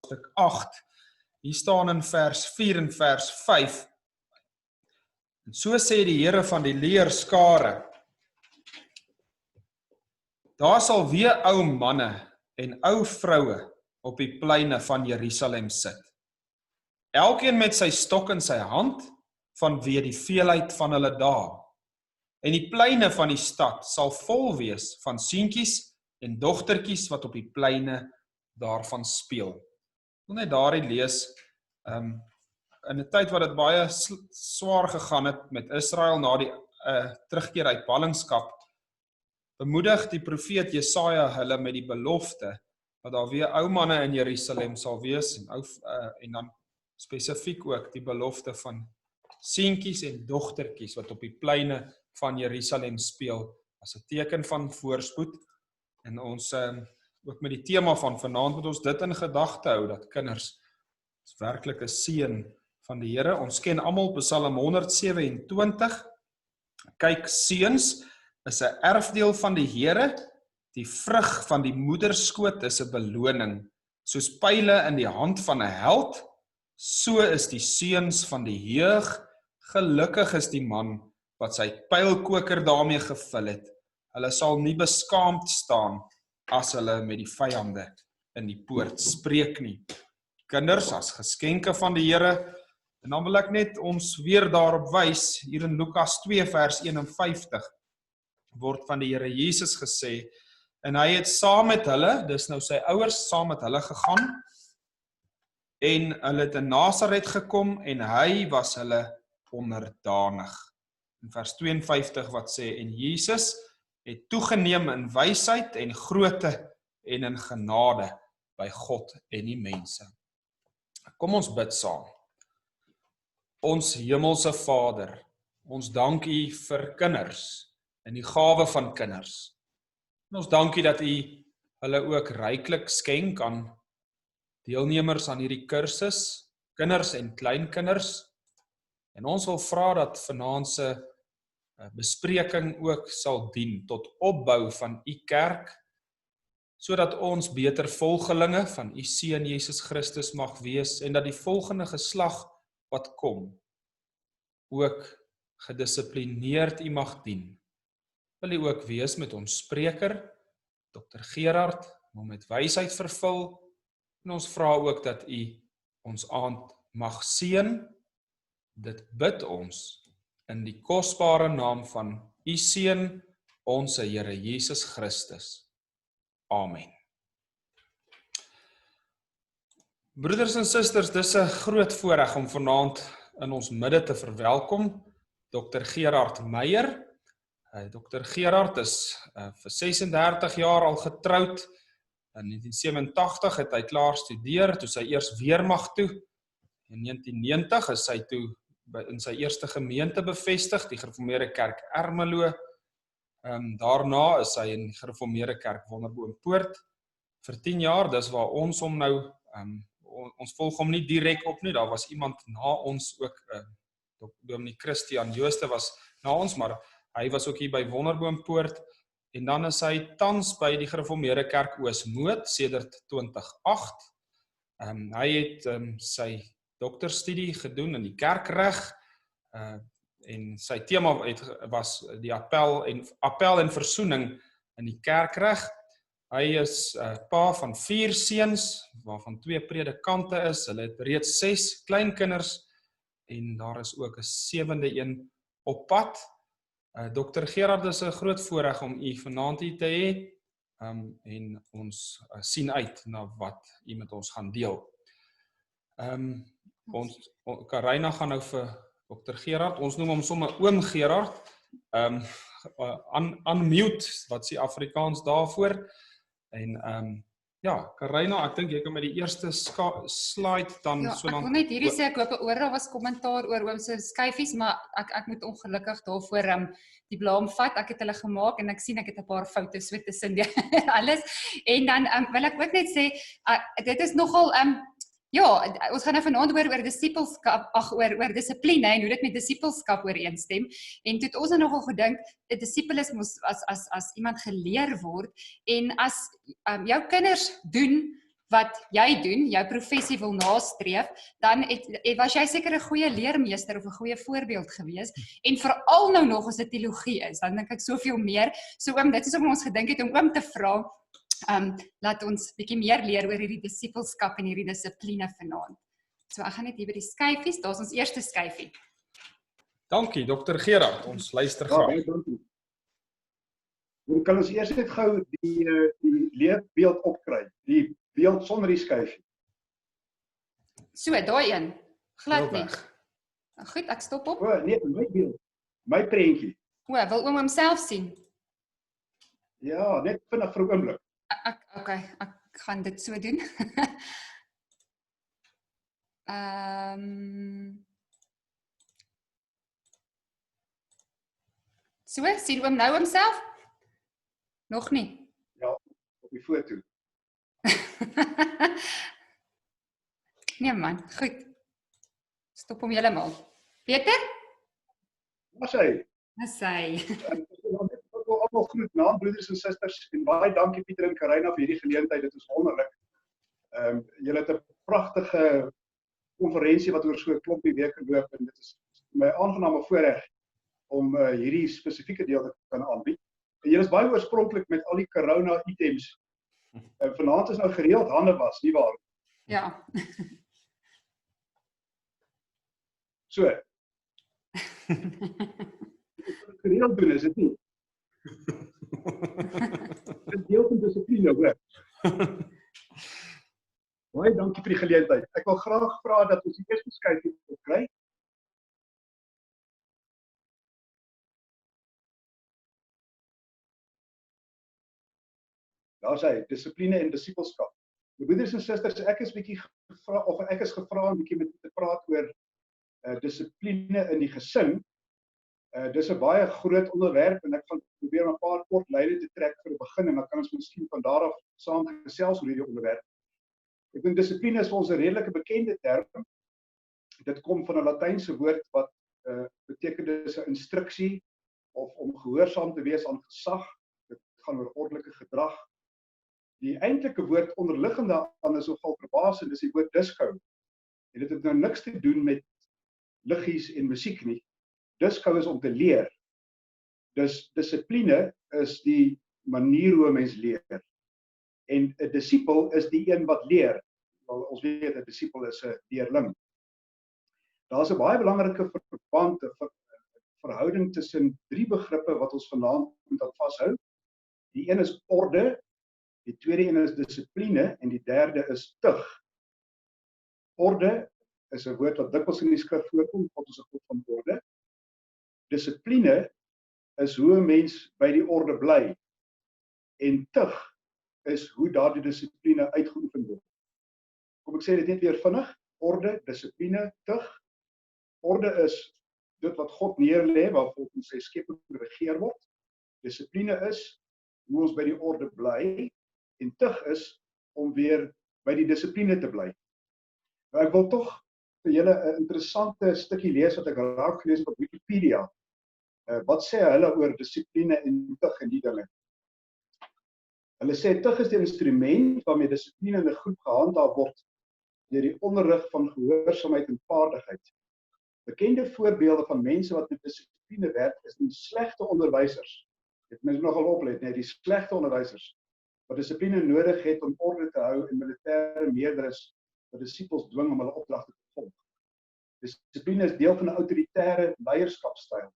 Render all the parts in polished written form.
Stuk 8. Hier staan in vers 4 en vers 5. En so sê die Here van die leerskare: Daar sal weer ou manne en ou vroue op die pleine van Jerusalem sit. Elkeen met sy stok in sy hand, vanweë die veelheid van hulle dae. En die pleine van die stad sal vol wees van seentjies en dogtertjies wat op die pleine daarvan speel. Ek wil net daarin lees, in 'n tyd wat dit baie swaar gegaan het met Israel na die terugkeer uit ballingskap, bemoedig die profeet Jesaja hulle met die belofte dat daar weer ou manne in Jerusalem sal wees en dan spesifiek ook die belofte van seentjies en dogtertjies wat op die pleine van Jerusalem speel as 'n teken van voorspoed. En ons ook met die tema van vanaand moet ons dit in gedagte hou, dat kinders is werklik 'n seën van die Here. Ons ken almal Psalm 127. Kyk, seuns is 'n erfdeel van die Here, die vrug van die moederskoot is 'n beloning. Soos pile in die hand van 'n held, so is die seuns van die jeug. Gelukkig is die man wat sy pylkoker daarmee gevul het. Hulle sal nie beskaamd staan as hulle met die vyande in die poort spreek nie. Kinders as geskenke van die Here, en dan wil ek net ons weer daarop wys, hier in Lukas 2 vers 51, word van die Here Jesus gesê, en hy het saam met hulle, dis nou sy ouers, saam met hulle gegaan, en hulle het in Nasaret gekom, en hy was hulle onderdanig. In vers 52 wat sê, en Jesus het toegeneem in wysheid en grootte en in genade by God en die mense. Kom ons bid saam. Ons hemelse Vader, ons dank U vir kinders en die gawe van kinders. En ons dank U dat U hulle ook ryklik skenk aan deelnemers aan hierdie kursus, kinders en kleinkinders. En ons wil vra dat vanaand se bespreking ook sal dien tot opbou van U kerk, sodat ons beter volgelinge van U Seun Jesus Christus mag wees, en dat die volgende geslag wat kom, ook gedissiplineerd U mag dien. Wil U ook wees met ons spreker, Dr. Gerard, om met wysheid vervul, en ons vra ook dat U ons aand mag seën. Dit bid ons in die kosbare naam van U Seun, ons Here Jesus Christus. Amen. Broeders en susters, dis 'n groot voorreg om vanaand in ons midde te verwelkom Dr. Gerard Meyer. Dr. Gerard is vir 36 jaar al getroud. In 1987 het hy klaar studeer, toe sy eers weermag toe. In 1990 is hy toe in sy eerste gemeente bevestig, die Gereformeerde Kerk Ermelo. Daarna is hy in die Gereformeerde Kerk Wonderboompoort vir 10 jaar, dis waar ons hom nou, ons volg hom nie direk op nie, daar was iemand na ons ook, Dominee Christian Jooste was na ons, maar hy was ook hier by Wonderboompoort, en dan is hy tans by die Gereformeerde Kerk Oosmoed, sedert 2008. Hy het sy dokterstudie gedoen in die kerkreg, en sy tema was die appel en versoening in die kerkreg. Hy is pa van 4 seuns, waarvan 2 predikante is. Hulle het reeds 6 kleinkinders, en daar is ook 'n 7de een op pad. Dr. Gerard, is 'n groot voorreg om u vanaand hier te hê, en ons sien uit na wat u met ons gaan deel. Karina gaan nou vir Dr. Gerard, ons noem hom sommer oom Gerard, unmute, wat is die Afrikaans daarvoor, en ja, Karina, ek dink jy kan met die eerste slide dan ja, so ek wil net hierdie sê, ek hoop oor daar was kommentaar oor oom se skyfies, maar ek moet ongelukkig daarvoor die blaam vat. Ek het hulle gemaak en ek sien ek het 'n paar foute so tussen die alles. En dan wil ek ook net sê, dit is nogal ja, ons gaan nou vanaand oor disipelskap, oor dissipline en hoe dit met disipelskap ooreenstem. En toe het ons nogal gedink, 'n disipel is mos as iemand geleer word, en as jou kinders doen wat jy doen, jou professie wil nastreef, dan was jy seker 'n goeie leermeester of 'n goeie voorbeeld gewees. En veral nou nog as dit teologie is, dan dink ek soveel meer. So dit is om ons gedink het om oom te vra, laat ons bietjie meer leer oor hierdie disipelskap en hierdie dissipline vanaand. So ek gaan net hier by die skyfies, daar's ons eerste skyfie. Dankie, Dr. Gerard, ons luister graag. Ja, dankie. Dan kan ons eers net gou die leefbeeld opkry, die beeld sonder die skyfie. So, daai een, glad nie. Weg. Goed, ek stop op. O, nee, my beeld, my prentjie. Wil oom homself sien? Ja, net vinnig vir 'n oomblik. Okay, ek gaan dit so doen. So, sien oom nou homself? Nog nie? Ja, op die foto. Nee man, goed. Stop hom heeltemal. Peter? Waar sy? Dis hy. Ek wil almal groet, naam broeders en susters, en baie dankie Pieter en Karina vir hierdie geleentheid, dit is wonderlik. Julle het 'n pragtige konferensie wat oor so 'n klompie week geloop, en dit is my aangename voorreg om hierdie spesifieke deel te kan aanbied. En julle is baie oorspronklik met al die corona items. Vanaand is nou gereeld hande was, nie waar? Ja. So. Gereeld doen is dit nie. Dit deel van dissipline, hoor. Baie dankie vir die geleentheid. Ek wil graag vra dat ons die eerste skyfie kry. Daar is hy, dissipline en disipelskap. Broeders en susters, ek is gevra om bietjie met te praat oor dissipline in die gesin. Dis 'n baie groot onderwerp, en ek gaan probeer 'n paar kort lyne te trek vir 'n begin, en dan kan ons miskien van daar af saam gesels oor hierdie onderwerp. Ek dink dissipline is vir ons 'n redelike bekende term. Dit kom van 'n Latynse woord wat beteken dis 'n instruksie of om gehoorsaam te wees aan gesag. Dit gaan oor ordelike gedrag. Die eintlike woord onderliggende aan is nogal verbasend, dis die woord disco. En dit het nou niks te doen met liggies en musiek nie. Disco is om te leer. Dus dissipline is die manier hoe 'n mens leer. En 'n disipel is die een wat leer. Wel, ons weet 'n disipel is 'n leerling. Daar's 'n baie belangrike verband, 'n verhouding tussen 3 begrippe wat ons vanaand moet aan vashou. Die een is orde, Die tweede een is dissipline en die derde is tug. Orde is 'n woord wat dikwels in die skrif voorkom, God is 'n God van orde. Dissipline is hoe 'n mens by die orde bly. En tug is hoe daardie dissipline uitgeoefen word. Kom ek sê dit net weer vinnig. Orde, dissipline, tug. Orde is dit wat God neerlê waar volgens sy skepping geregeer word. Dissipline is hoe ons by die orde bly en tug is om weer by die dissipline te bly. Nou ek wil tog vir julle 'n interessante stukkie lees wat ek raak gelees op Wikipedia. Wat sê hulle oor dissipline en tug en die dinge? Hulle sê tug is die instrument waarmee dissipline in 'n groep gehandhaaf word deur die onderrig van gehoorsaamheid en vaardigheid. Bekende voorbeelde van mense wat met dissipline werk is die slegte onderwysers. Dit moet nogal oplet, nee, die slegte onderwysers wat dissipline nodig het om orde te hou en militêre meerderes wat disippels dwing om hulle opdragte te volg. Dissipline is deel van 'n autoritaire leierskapstyl.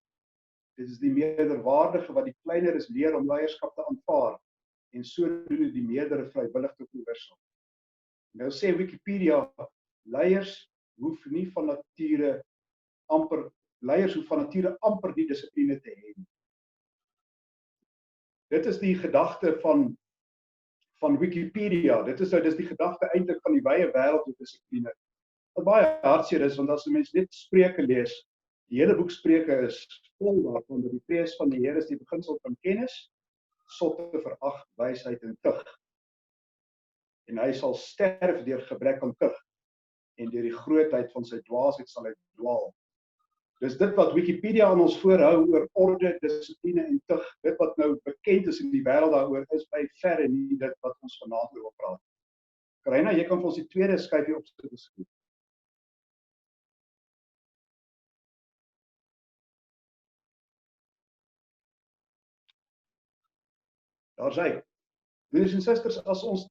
Dit is die meerderwaardige wat die kleineres leer om leierskap te aanvaar en sodoende die meerdere vrywillig te gehoorsaam. Nou sê Wikipedia, leiers hoef van nature amper die dissipline te hê. Dit is die gedagte van Wikipedia. Dit is die gedagte eintlik van die wye wêreld oor dissipline. Wat baie hartseer is, want as 'n mens net Spreuke lees, die hele boek Spreuke is vol daarvan dat die vrees van die Here is die beginsel van kennis, sotte verag wysheid en tug. En hy sal sterf deur gebrek aan tug en deur die grootheid van sy dwaasheid sal hy dwaal. Dis dit wat Wikipedia aan ons voorhou oor orde, dissipline en tug. Dit wat nou bekend is in die wêreld daaroor is by verre nie dit wat ons vanaand oor praat. Karina, jy kan vir ons die tweede skyfie opsit asseblief. Daar sê, broers en susters, as ons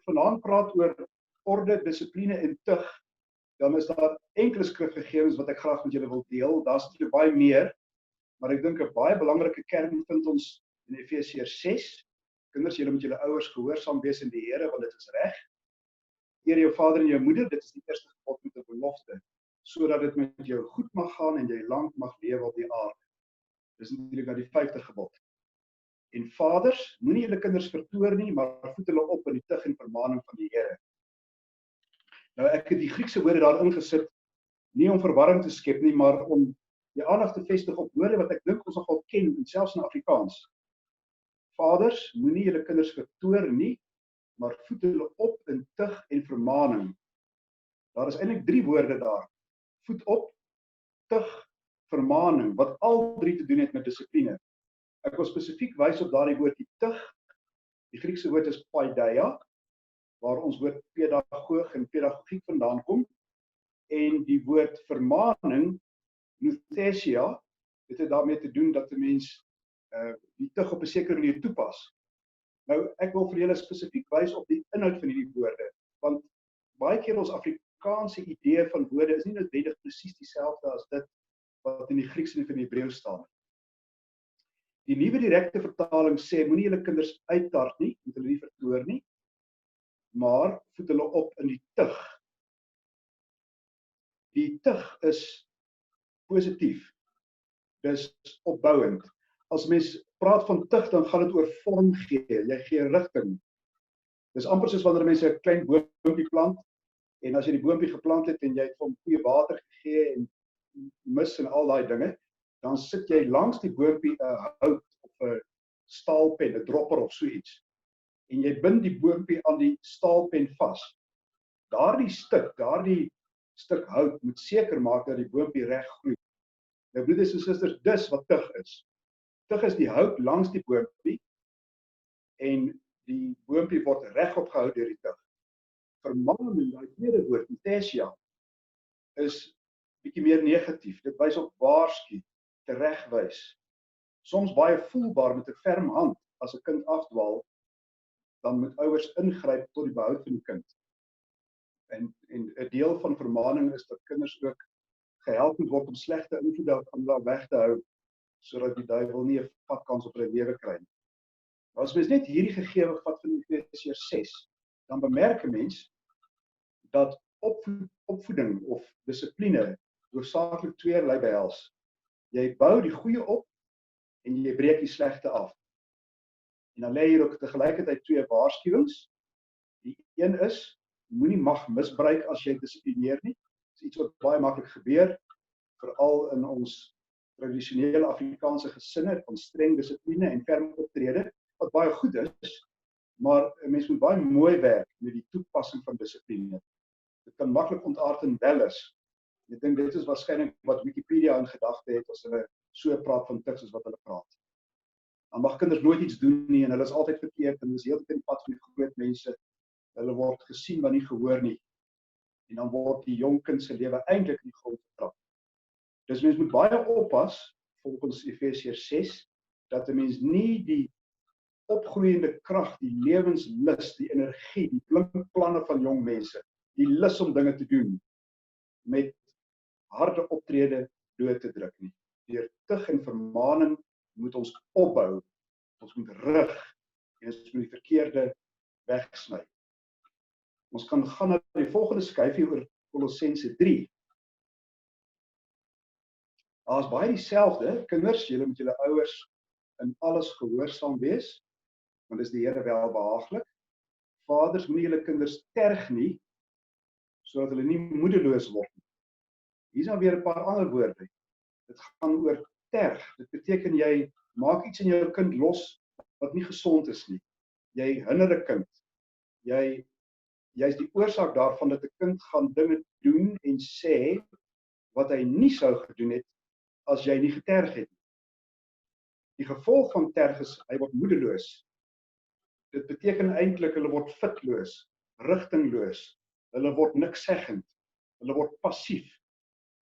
vanaand praat oor orde, dissipline en tug, dan is daar enkele skrifgegevens wat ek graag met julle wil deel. Daar's natuurlijk baie meer, maar ek dink 'n baie belangrike kern vind ons in Efesiërs 6. Kinders, julle moet julle ouers gehoorsaam wees in die Here, want dit is reg. Eer jou vader en jou moeder, dit is die eerste gebod met 'n belofte, sodat dit met jou goed mag gaan en jy lank mag lewe op die aarde. Dis natuurlik nou die 5de gebod. En vaders, moenie julle kinders vertoor nie, maar voed hulle op in die tug en vermaning van die Here. Nou ek het die Griekse woorde daarin gesit, nie om verwarring te skep nie, maar om die aandag te vestig op woorde wat ek dink ons nogal ken, en selfs in Afrikaans. Vaders, moenie julle kinders vertoor nie, maar voed hulle op in tug en vermaning. Daar is eintlik 3 woorde daar. Voed op, tug, vermaning, wat al 3 te doen het met dissipline. Ek wil spesifiek wys op daardie woord die tug. Die Griekse woord is paideia, waar ons woord pedagoog en pedagogiek vandaan kom. En die woord vermaning, nouthesia, dit het daarmee te doen dat 'n mens die tug op 'n sekere manier toepas. Nou, ek wil vir julle spesifiek wys op die inhoud van hierdie woorde, want baie keer ons Afrikaanse idee van woorde is nie noodwendig presies dieselfde as dit wat in die Grieks en in die Hebreëus staan. Die nuwe direkte vertaling sê, moenie julle kinders uittart nie, moet hulle nie vertoor nie, maar voed hulle op in die tug. Die tug is positief, dis opbouend. As mens praat van tug, dan gaan dit oor vorm gee, jy gee rigting. Dis amper soos wanneer mense 'n klein boompie plant, en as jy die boompie geplant het en jy het hom goeie water gegee en mis en al daai dinge, dan sit jy langs die boompie 'n hout of 'n staalpen, 'n dropper of so iets. En jy bind die boompie aan die staalpen vas. Daardie stuk hout moet seker maak dat die boompie reg groei. Nou broeders en susters, dis wat tug is. Tug is die hout langs die boompie en die boompie word regop gehou deur die tug. Vermaning, daai tweede woord, nouthesia, is bietjie meer negatief. Dit wys op waarsku, teregwys. Soms baie voelbaar met 'n ferm hand. As 'n kind afdwaal, dan moet ouers ingryp tot die behoud van die kind. En 'n deel van vermaning is dat kinders ook gehelp moet word om slegte invloede aan hulle weg te hou, sodat die duiwel nie 'n vatkans op hulle lewe kry nie. As mens net hierdie gegewe vat van Efesiërs 6, dan bemerk 'n mens dat opvoeding of dissipline hoofsaaklik tweeërlei behels. Jy bou die goeie op en jy breek die slegte af. En dan lê hier ook tegelijkertyd twee waarskuwings. Die een is, moenie mag misbruik as jy dissiplineer nie. Dit is iets wat baie maklik gebeur, veral in ons tradisionele Afrikaanse gesinne van streng dissipline en ferm optrede, wat baie goed is, maar 'n mens moet baie mooi werk met die toepassing van dissipline. Dit kan maklik ontaard in welles. Ek dink dit is waarskynlik wat Wikipedia in gedagte het as hulle so praat van tugs as wat hulle praat. Dan mag kinders nooit iets doen nie en hulle is altyd verkeerd en hulle is heeltyd in die pad van die groot mense. Hulle word gesien maar nie gehoor nie. En dan word die jong kind se lewe eintlik in die grond getrap. Dus mens moet baie oppas volgens Efesiërs 6 dat 'n mens nie die opgroeiende krag, die lewenslus, die energie, die blink planne van jong mense, die lus om dinge te doen, met harde optrede dood te druk nie. Deur tug en vermaning moet ons opbou, ons moet rig, en ons moet die verkeerde wegsny. Ons kan gaan na die volgende skyfie oor Kolossense 3. Daar is baie dieselfde, kinders, julle moet julle ouers in alles gehoorsaam wees, want dis die Here welbehaaglik. Vaders, moenie julle kinders terg nie, sodat hulle nie moedeloos word nie. Hier is dan weer 'n paar ander woorde. Dit gaan oor terg. Dit beteken jy maak iets in jou kind los wat nie gesond is nie. Jy hinder 'n kind. Jy's die oorsaak daarvan dat 'n kind gaan dinge doen en sê wat hy nie sou gedoen het as jy nie geterg het nie. Die gevolg van terg is hy word moedeloos. Dit beteken eintlik hulle word fitloos, rigtingloos. Hulle word nikszeggend. Hulle word passief.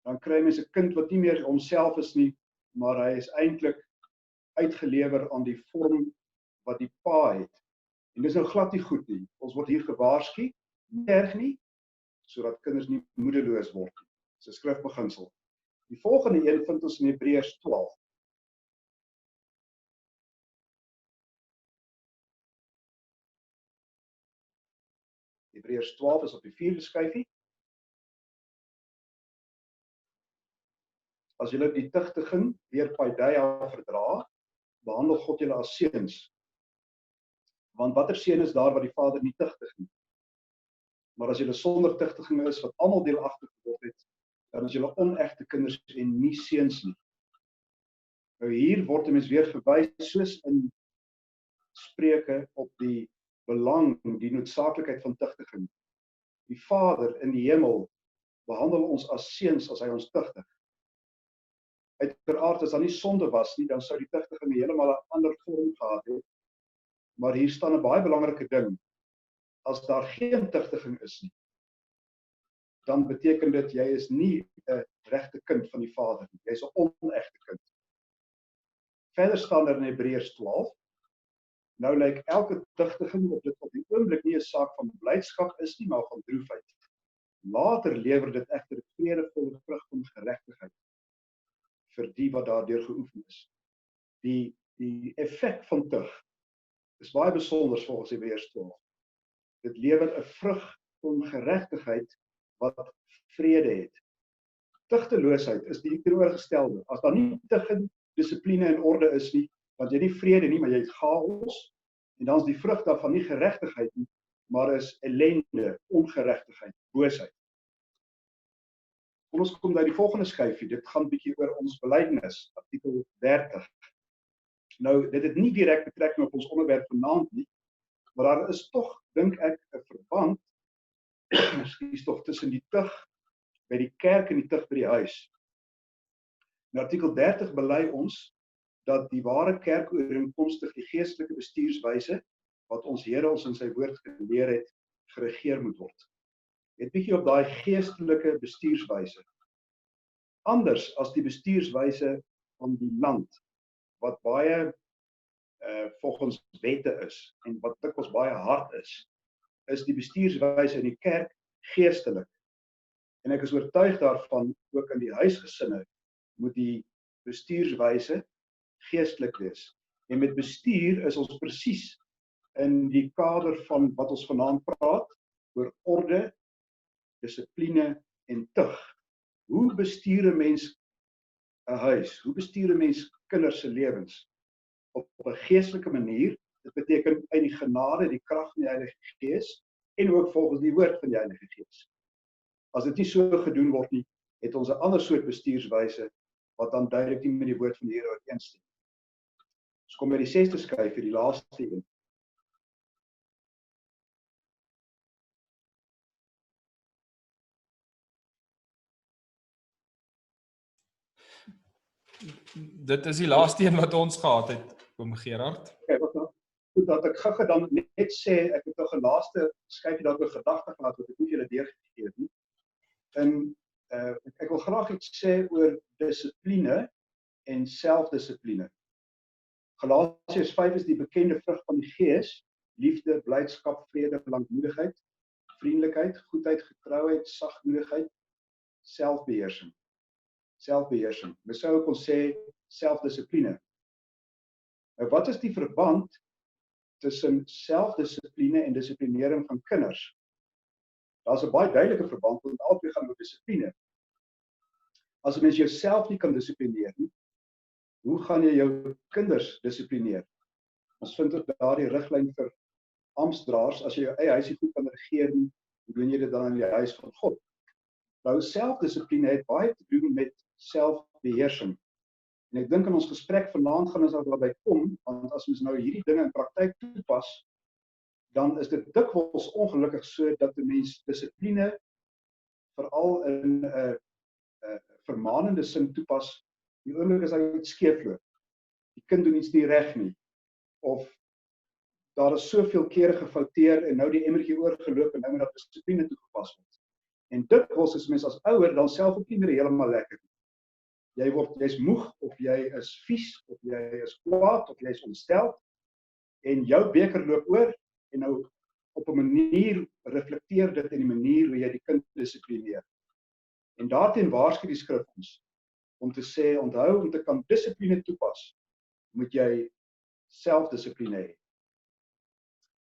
Dan kry mens 'n kind wat nie meer homself is nie, maar hy is eintlik uitgelewer aan die vorm wat die pa het. En dis nou glad nie goed nie. Ons word hier gewaarsku, nie terg nie, sodat kinders nie moedeloos word nie. Dis 'n skrifbeginsel. Die volgende een vind ons in Hebreërs 12. Hebreërs 12 is op die 4de skyfie. As julle die tugtiging deur paideia verdra, behandel God julle as seuns. Want watter seun is daar wat die Vader nie tugtig nie? Maar as julle sonder tugtiging is wat almal deelagtig geword het, dan is julle onegte kinders en nie seuns nie. Nou hier word 'n mens weer verwys soos in Spreuke op die belang, die noodsaaklikheid van tugtiging. Die Vader in die hemel behandel ons as seuns as hy ons tugtig. Uiteraard as daar nie sonde was nie, dan sou die tugtiging heeltemal 'n ander vorm gehad het. Maar hier staan 'n baie belangrike ding. As daar geen tugtiging is nie, dan beteken dit jy is nie 'n regte kind van die Vader nie. Jy's 'n onegte kind. Verder staan in Hebreërs 12. Nou lyk elke tugtiging op dit op die oomblik nie 'n saak van blydskap is nie, maar van droefheid. Later lewer dit egter 'n vredevolle vrug van geregtigheid vir die wat daardeur geoefen is. Die effek van tug is baie besonder volgens Hebreërs 12. Dit lewer 'n vrug van geregtigheid wat vrede het. Tugteloosheid is die teenoorgestelde. As daar nie tug, dissipline en orde is nie, want jy het nie vrede nie, maar jy het chaos, en dan is die vrug daarvan nie geregtigheid nie, maar is ellende, ongeregtigheid, boosheid. Kom ons kom by die volgende skyfie. Dit gaan bietjie oor ons belydenis, artikel 30. Nou, dit het nie direk betrekking op ons onderwerp vanaand nie, maar daar is tog, dink ek, 'n verband, tussen die tug by die kerk en die tug by die huis. In artikel 30 bely ons dat die ware kerk ooreenkomstig die geestelike bestuurswyse wat ons Here ons in sy woord geleer het, geregeer moet word. Net bietjie op daai geestelike bestuurswyse. Anders as die bestuurswyse van die land, wat baie volgens wette is en wat dikwels baie hard is die bestuurswyse in die kerk geestelik. En ek is oortuig daarvan, ook in die huisgesinne moet die bestuurswyse geestelik wees. En met bestuur is ons presies in die kader van wat ons vanaand praat, oor orde, dissipline en tug. Hoe bestuur 'n mens 'n huis? Hoe bestuur 'n mens kinders se lewens? Op 'n geestelike manier. Dit beteken uit die genade, die krag van die Heilige Gees en ook volgens die woord van die Heilige Gees. As dit nie so gedoen word nie, het ons 'n ander soort bestuurswyse wat dan duidelik nie met die woord van die Here ooreenstem. Ons kom by die 6de skryf vir die laaste een. Dit is die laaste een wat ons gehad het, oom Gerard. Okay, wat nou? Goed, dat ek gou dan net sê, ek het nog 'n laaste skryfie dat ek gedagte gehad wat ek nie julle deurgegee het nie. En ek wil graag iets sê oor dissipline en selfdissipline. Galasiërs 5 is die bekende vrug van die Gees: liefde, blydskap, vrede, lankmoedigheid, vriendelikheid, goedheid, getrouheid, sagmoedigheid, selfbeheersing. Selfbeheersing. Mens sou kon sê selfdissipline. Nou, wat is die verband tussen selfdissipline en dissiplinering van kinders? Daar's 'n baie duidelike verband, want albei gaan oor dissipline. As 'n mens jouself nie kan dissiplineer nie, hoe gaan jy jou kinders dissiplineer? Ons vind ook daardie riglyn vir amptdraers: as jy jou eie huis nie goed kan regeer nie, hoe doen jy dit dan in die huis van God? Nou, selfdissipline het baie te doen met selfbeheersing. En ek dink in ons gesprek vanaand gaan ons daarby kom, want as ons nou hierdie dinge in praktyk toepas, dan is dit dikwels ongelukkig so dat 'n mens dissipline veral in 'n vermaanende sin toepas, die oomblik as hy iets skeefloop. Die kind doen iets nie reg nie, of daar is soveel kere gefouteer en nou die emmertjie oorgeloop en nou moet daar dissipline toegepas word. En dikwels is mens as ouer dan self ook nie meer heeltemal lekker nie. Jy's moeg, of jy is vies, of jy is kwaad, of jy is ontstel, en jou beker loop oor, en nou op 'n manier reflekteer dit in die manier hoe jy die kind dissiplineer. En daarteen waarsku die skrif ons om te sê, onthou, om te kan dissipline toepas, moet jy selfdissipline hê.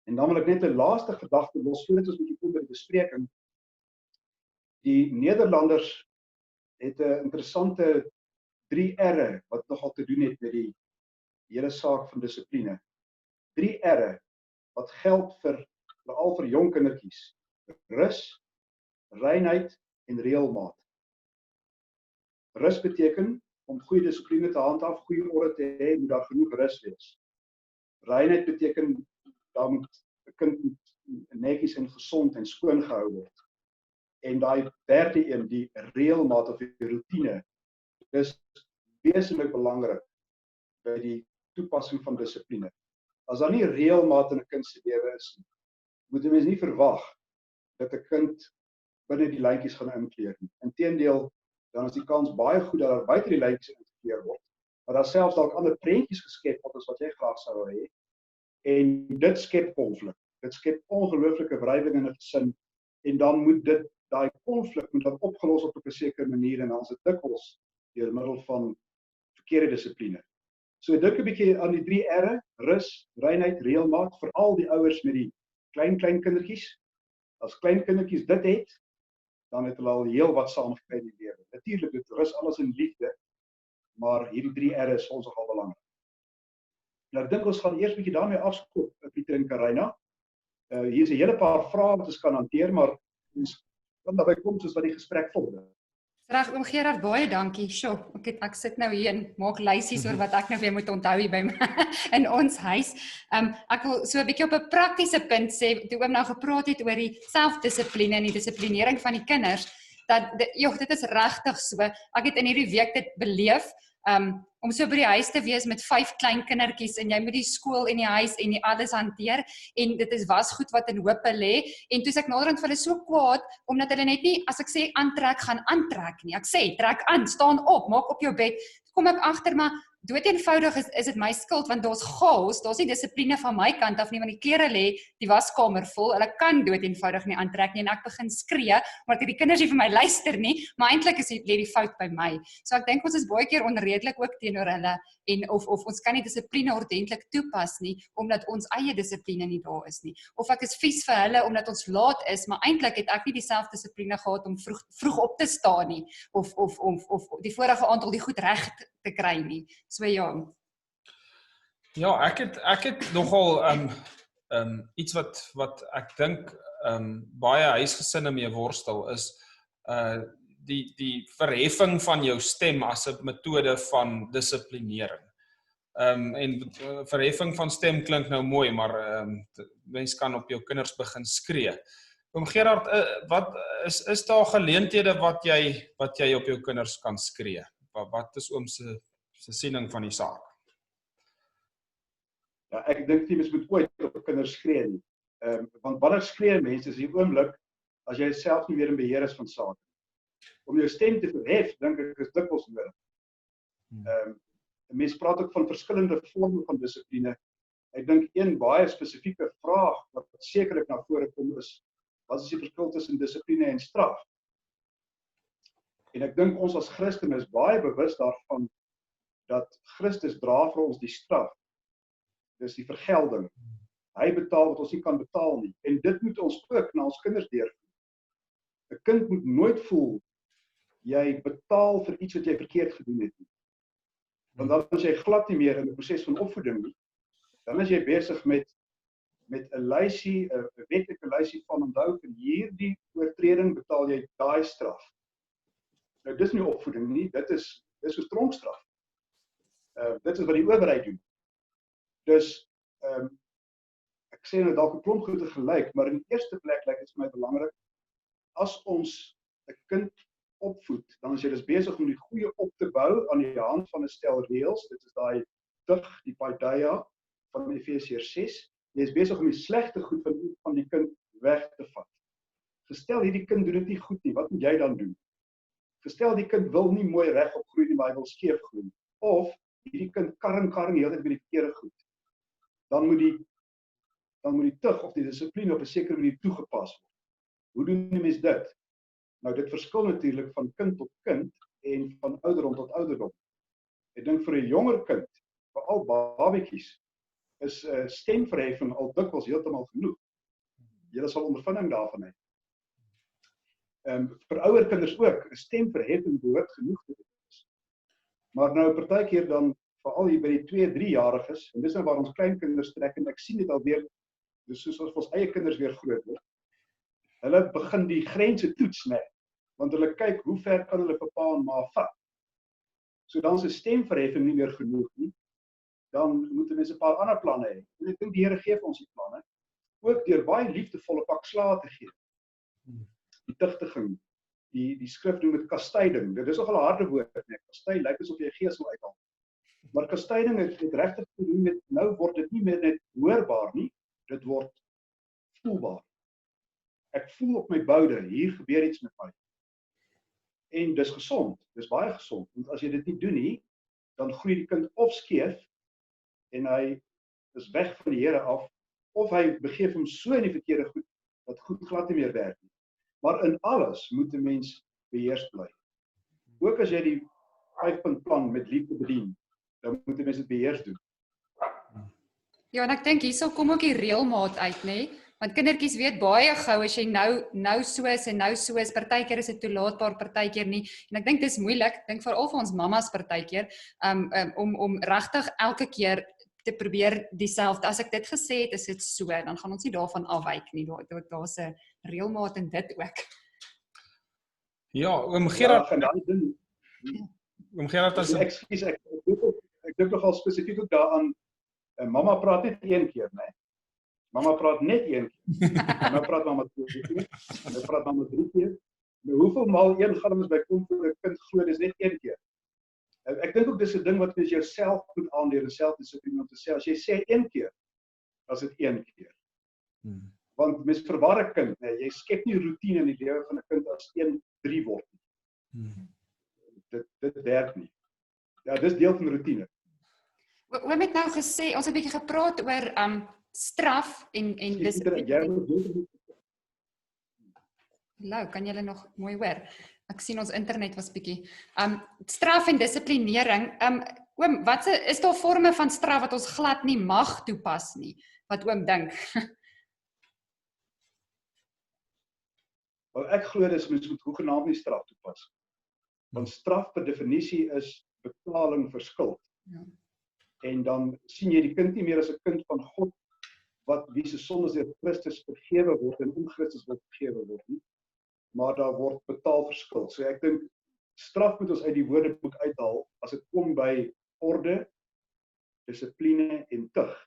En dan wil ek net 'n laaste gedagte los voordat ons 'n bietjie kom by die bespreking. Die Nederlanders het 'n interessante 3 R'e wat nogal te doen het met die hele saak van dissipline. 3 R'e wat geld veral vir jong kindertjies: rus, reinheid en reëlmaat. Rus beteken om goeie dissipline te handhaaf, goeie orde te hê, moet daar genoeg rus wees. Reinheid beteken daar moet 'n kind netjies en gesond en skoon gehou word. En daai derde een, die reëlmaat of die routine, is wesentlik belangrik by die toepassing van dissipline. As daar nie reëlmaat in 'n kind se lewe is nie, moet 'n mens nie verwag dat 'n kind binne die lyntjies gaan inkleer nie. Inteendeel, dan is die kans baie goed dat daar buite die lyntjies ingekleer word, maar daar selfs dalk ander prentjies geskep word as wat jy graag sou hê, en dit skep konflik. Dit skep ongelooflike wrywing in 'n gesin, en dan moet daai konflik moet dan opgelos op 'n sekere manier, en dan is dit dikwels deur middel van verkeerde dissipline. So dink 'n bietjie aan die 3 R'e: rus, reinheid, reëlmaat, veral die ouers met die klein kindertjies. As klein kindertjies dit het, dan het hulle al heel wat saamgekry in die lewe. Natuurlik, dit rus alles in liefde, maar hierdie 3 R'e is ons nogal belangrik. Nou ek dink ons gaan eers 'n bietjie daarmee afskop, Pieter en Karina. Hier is 'n hele paar vrae wat ons kan hanteer, maar ons kan daarby kom soos wat die gesprek vorder. Reg, oom Gerard, baie dankie. Sjoe, ek sit nou hier en maak lysies oor wat ek nou weer moet onthou hier by my in ons huis. Ek wil so 'n bietjie op 'n praktiese punt sê, toe oom nou gepraat het oor die selfdissipline en die dissiplinering van die kinders, dat dit is regtig so. Ek het in hierdie week dit beleef, om so by die huis te wees met 5 klein kindertjies, en jy moet die skool en die huis en die alles hanteer, en dit is wasgoed wat in hoope lê, en toe is ek naderhand vir hulle so kwaad, omdat hulle net nie, as ek sê aantrek, gaan aantrek nie. Ek sê, trek aan, staan op, maak op jou bed. Kom ek agter, maar dood eenvoudig is dit my skuld, want daar's chaos, daar's nie dissipline van my kant af nie, want die klere lê die waskamer vol, hulle kan dood eenvoudig nie aantrek nie, en ek begin skree, omdat die kinders nie vir my luister nie, maar eintlik lê die fout by my. So ek dink ons is baie keer onredelik ook teenoor hulle, en of ons kan nie dissipline ordentlik toepas nie, omdat ons eie dissipline nie daar is nie. Of ek is vies vir hulle, omdat ons laat is, maar eintlik het ek nie dieselfde dissipline gehad om vroeg op te staan nie, of die vorige aand al die goed reg te kry nie. So ja. Ja, ek het nogal iets wat ek dink baie huisgesinne mee worstel is die verheffing van jou stem as 'n metode van dissiplinering. En verheffing van stem klink nou mooi, maar mens kan op jou kinders begin skree. Oom Gerard, wat is daar geleenthede wat jy op jou kinders kan skree? Wat is oom se siening van die saak? Ja, ek dink nie mens moet ooit op kinders skree nie. Want wanneer skree mense is die oomblik as jy self nie meer in beheer is van sake. Om jou stem te verhef, dink ek is dikwels nodig. Mense praat ook van verskillende vorme van dissipline. Ek dink een baie spesifieke vraag wat sekerlik na vore kom is, wat is die verskil tussen dissipline en straf? En ek dink ons as Christene is baie bewus daarvan dat Christus dra vir ons die straf. Dis die vergelding. Hy betaal wat ons nie kan betaal nie. En dit moet ons ook na ons kinders deurvoer. 'n Kind moet nooit voel jy betaal vir iets wat jy verkeerd gedoen het nie. Want dan is jy glad nie meer in 'n proses van opvoeding nie. Dan is jy besig met 'n lysie, 'n wetlike lysie van onthou vir hierdie oortreding betaal jy daai straf. Nou dis nie opvoeding nie, dit is so tronkstraf. Dit is wat die owerheid doen. Dus ek sê nou dalk 'n klomp goede gelyk, maar in die eerste plek lyk dit vir my belangrik as ons 'n kind opvoed, dan is jy dus besig om die goeie op te bou aan die hand van 'n stel reëls. Dit is daai tug, die paideia van Efesiërs 6. Jy is besig om die slegte goed van die kind weg te vat. Gestel hierdie kind doen dit nie goed nie, wat moet jy dan doen? Gestel die kind wil nie mooi regop groei nie, maar hy wil skeef groei. Of hierdie kind karring die hele tyd by die verkeerde goed. Dan moet die tug of die dissipline op 'n sekere manier toegepas word. Hoe doen die mens dit? Nou dit verskil natuurlik van kind tot kind en van ouderdom tot ouderdom. Ek dink vir 'n jonger kind, veral babetjies, is stemverheffing al dikwels heeltemal genoeg. Julle sal ondervinding daarvan hê. Vir ouer kinders ook, 'n stemverheffing behoort genoeg te wees. Maar nou partykeer dan veral hier by die 2-3-jariges, en dis nou waar ons kleinkinders trek en ek sien dit alweer, dus soos as ons eie kinders weer groot word. Hulle begin die grense toets, nee, want hulle kyk hoe ver kan hulle vir pa en ma vat. So dan is 'n stemverheffing nie meer genoeg nie. Dan moet mense 'n paar ander planne hê. En ek dink die Here gee vir ons die planne, ook deur baie liefdevolle pak slaag te gee. Die tugtiging, die skrif noem dit kastyding. Dit is nogal 'n harde woord, nee. Kastyd lyk asof jy 'n geesel uithaal. Maar kastyding het regtig te doen met, nou word dit nie meer net hoorbaar nie, dit word voelbaar. Ek voel op my boude, hier gebeur iets met my. En dis gesond, dis baie gesond, want as jy dit nie doen nie, dan groei die kind of skeef, en hy is weg van die Here af, of hy begeef hom so in die verkeerde goed, dat goed glad nie meer werk nie. Maar in alles moet 'n mens beheers bly. Ook as jy die 5-punt plan met liefde bedien, dan moet 'n mens dit beheers doen. Ja, en ek dink hierso kom ook die reëlmaat uit, nê? Want kindertjies weet baie gou as jy nou so is en nou so is, partykeer is dit toelaatbaar, partykeer nie. En ek dink dis moeilik, dink veral vir ons mammas partykeer, om regtig elke keer te probeer dieselfde. As ek dit gesê het, is dit so, dan gaan ons nie daarvan afwyk nie. Daar's 'n reëlmaat in dit ook. Ja, oom Gerard, Ekskuus, ek dink nogal spesifiek ook daaraan, mamma praat net een keer, né? Mamma praat net een keer. Nou praat mamma 2 keer, nou praat mamma 3 keer. Nou hoeveel maal een gaan ons by kom vir 'n kind glo, dis net een keer. Ek dink ook dis 'n ding wat mens jouself moet aanleer, selfdissipline om te sê, as jy sê een keer, as dit een keer. Want mens verwar 'n kind, nee, jy skep nie roetine in die lewe van 'n kind as 1-3 word nie. Dit werk nie. Ja, dis deel van roetine. Oom het nou gesê, ons het 'n bietjie gepraat oor straf en dissipline. Hallo, kan julle nog mooi hoor? Ek sien ons internet was bietjie. Straf en dissiplinering. Oom, is daar forme van straf wat ons glad nie mag toepas nie? Wat oom dink? Wel, ek glo dis mens moet hoegenaamd nie straf toepas. Want straf per definisie is betaling vir skuld. Ja. En dan sien jy die kind nie meer as 'n kind van God wat wie se sondes deur Christus vergewe word en in Christus word vergewe word nie, maar daar word betaal vir skuld. So ek dink straf moet ons uit die woordeboek uithaal as dit kom by orde, dissipline en tug.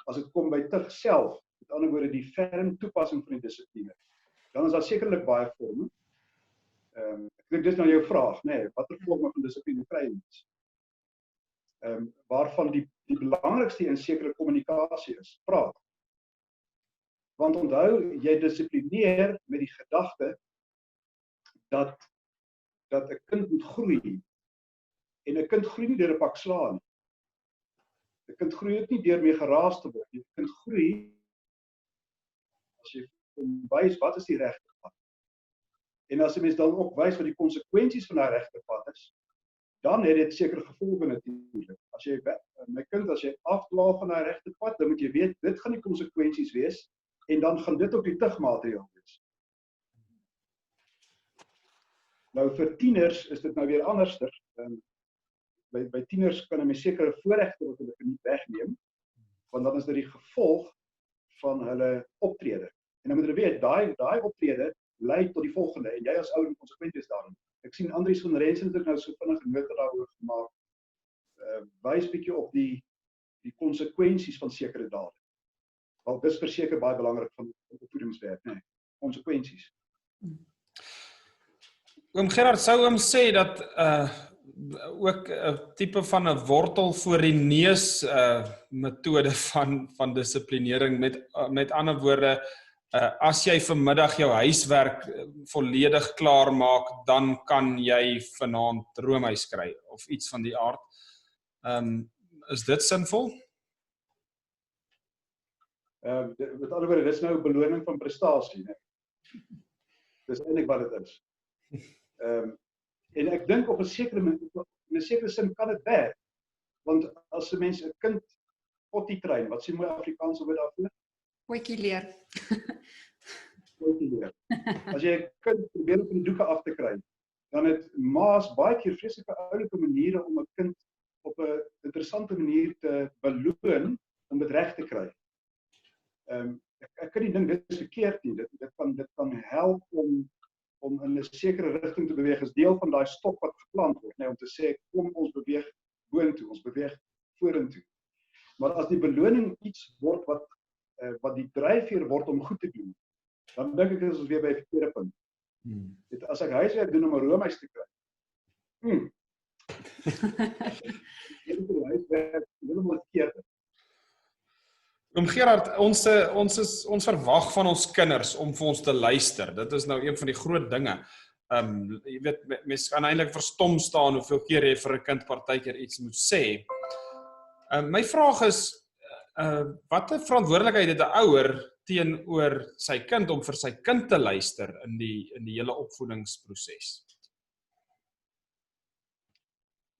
As dit kom by tug self, met ander woorde die ferm toepassing van die dissipline, dan is daar sekerlik baie vorme. Ek dink dis nou jou vraag, nê, watter vorme van dissipline kry mens? Waarvan die belangrikste in sekere kommunikasie is, praat. Want onthou, jy dissiplineer met die gedagte dat 'n kind moet groei. En 'n kind groei nie deur 'n pak slaan nie. 'n Kind groei ook nie deur mee geraas te word nie. 'n Kind groei as jy hom wys wat is die regte pad. En as 'n mens dan ook wys wat die konsekwensies van daai regte pad is, dan het dit sekere gevolge natuurlik. As jy my kind, as jy afdwaal van daai regte pad, dan moet jy weet dit gaan die konsekwensies wees en dan gaan dit ook die tugmateriaal wees. Nou vir tieners is dit nou weer anderster. By tieners kan 'n mens sekere voorregte wat hulle nie wegneem, want dan is dit die gevolg van hulle optrede. En dan moet hulle weet daai optrede lei tot die volgende en jy as ouer moet konsekwent wees daarin. Ek sien Andries van Rensen het nou so vinnig 'n nota daaroor gemaak. Wys bietjie op die konsekwensies van sekere dade. Want dis verseker baie belangrik van opvoedingswerk, nê. Konsekwensies. Oom Gerard, sou oom sê dat ook 'n tipe van 'n wortel voor die neus metode van dissiplinering, met ander woorde, as jy vanmiddag jou huiswerk volledig klaar maak, dan kan jy vanaand roomys kry of iets van die aard. Is dit sinvol? Met ander woorde, dis nou 'n beloning van prestasie, né? Dis eintlik wat dit is. En ek dink op 'n sekere sin kan dit werk. Want as 'n mens 'n kind potty train, wat sê mooi Afrikaans woord daarvoor? Potjie leer. Potty leer. As jy 'n kind probeer om die doeke af te kry, dan het ma's baie keer vreeslike oulike maniere om 'n kind op 'n interessante manier te beloon om dit reg te kry. Ek kan nie dink dit is verkeerd nie. Dit kan help om in 'n sekere rigting te beweeg, is deel van daai stok wat geplant word, om te sê kom ons beweeg boontoe, ons beweeg vorentoe. Maar as die beloning iets word wat die dryfveer word om goed te doen, dan dink ek is ons weer by 'n verkeerde punt. As ek huiswerk doen om 'n roomys te kry. Oom Gerard, ons verwag van ons kinders om vir ons te luister. Dit is nou een van die groot dinge. Jy weet, mens kan eintlik verstom staan hoeveel keer jy vir 'n kind partykeer iets moet sê. My vraag is, watter verantwoordelikheid het 'n ouer teenoor sy kind om vir sy kind te luister in die hele opvoedingsproses?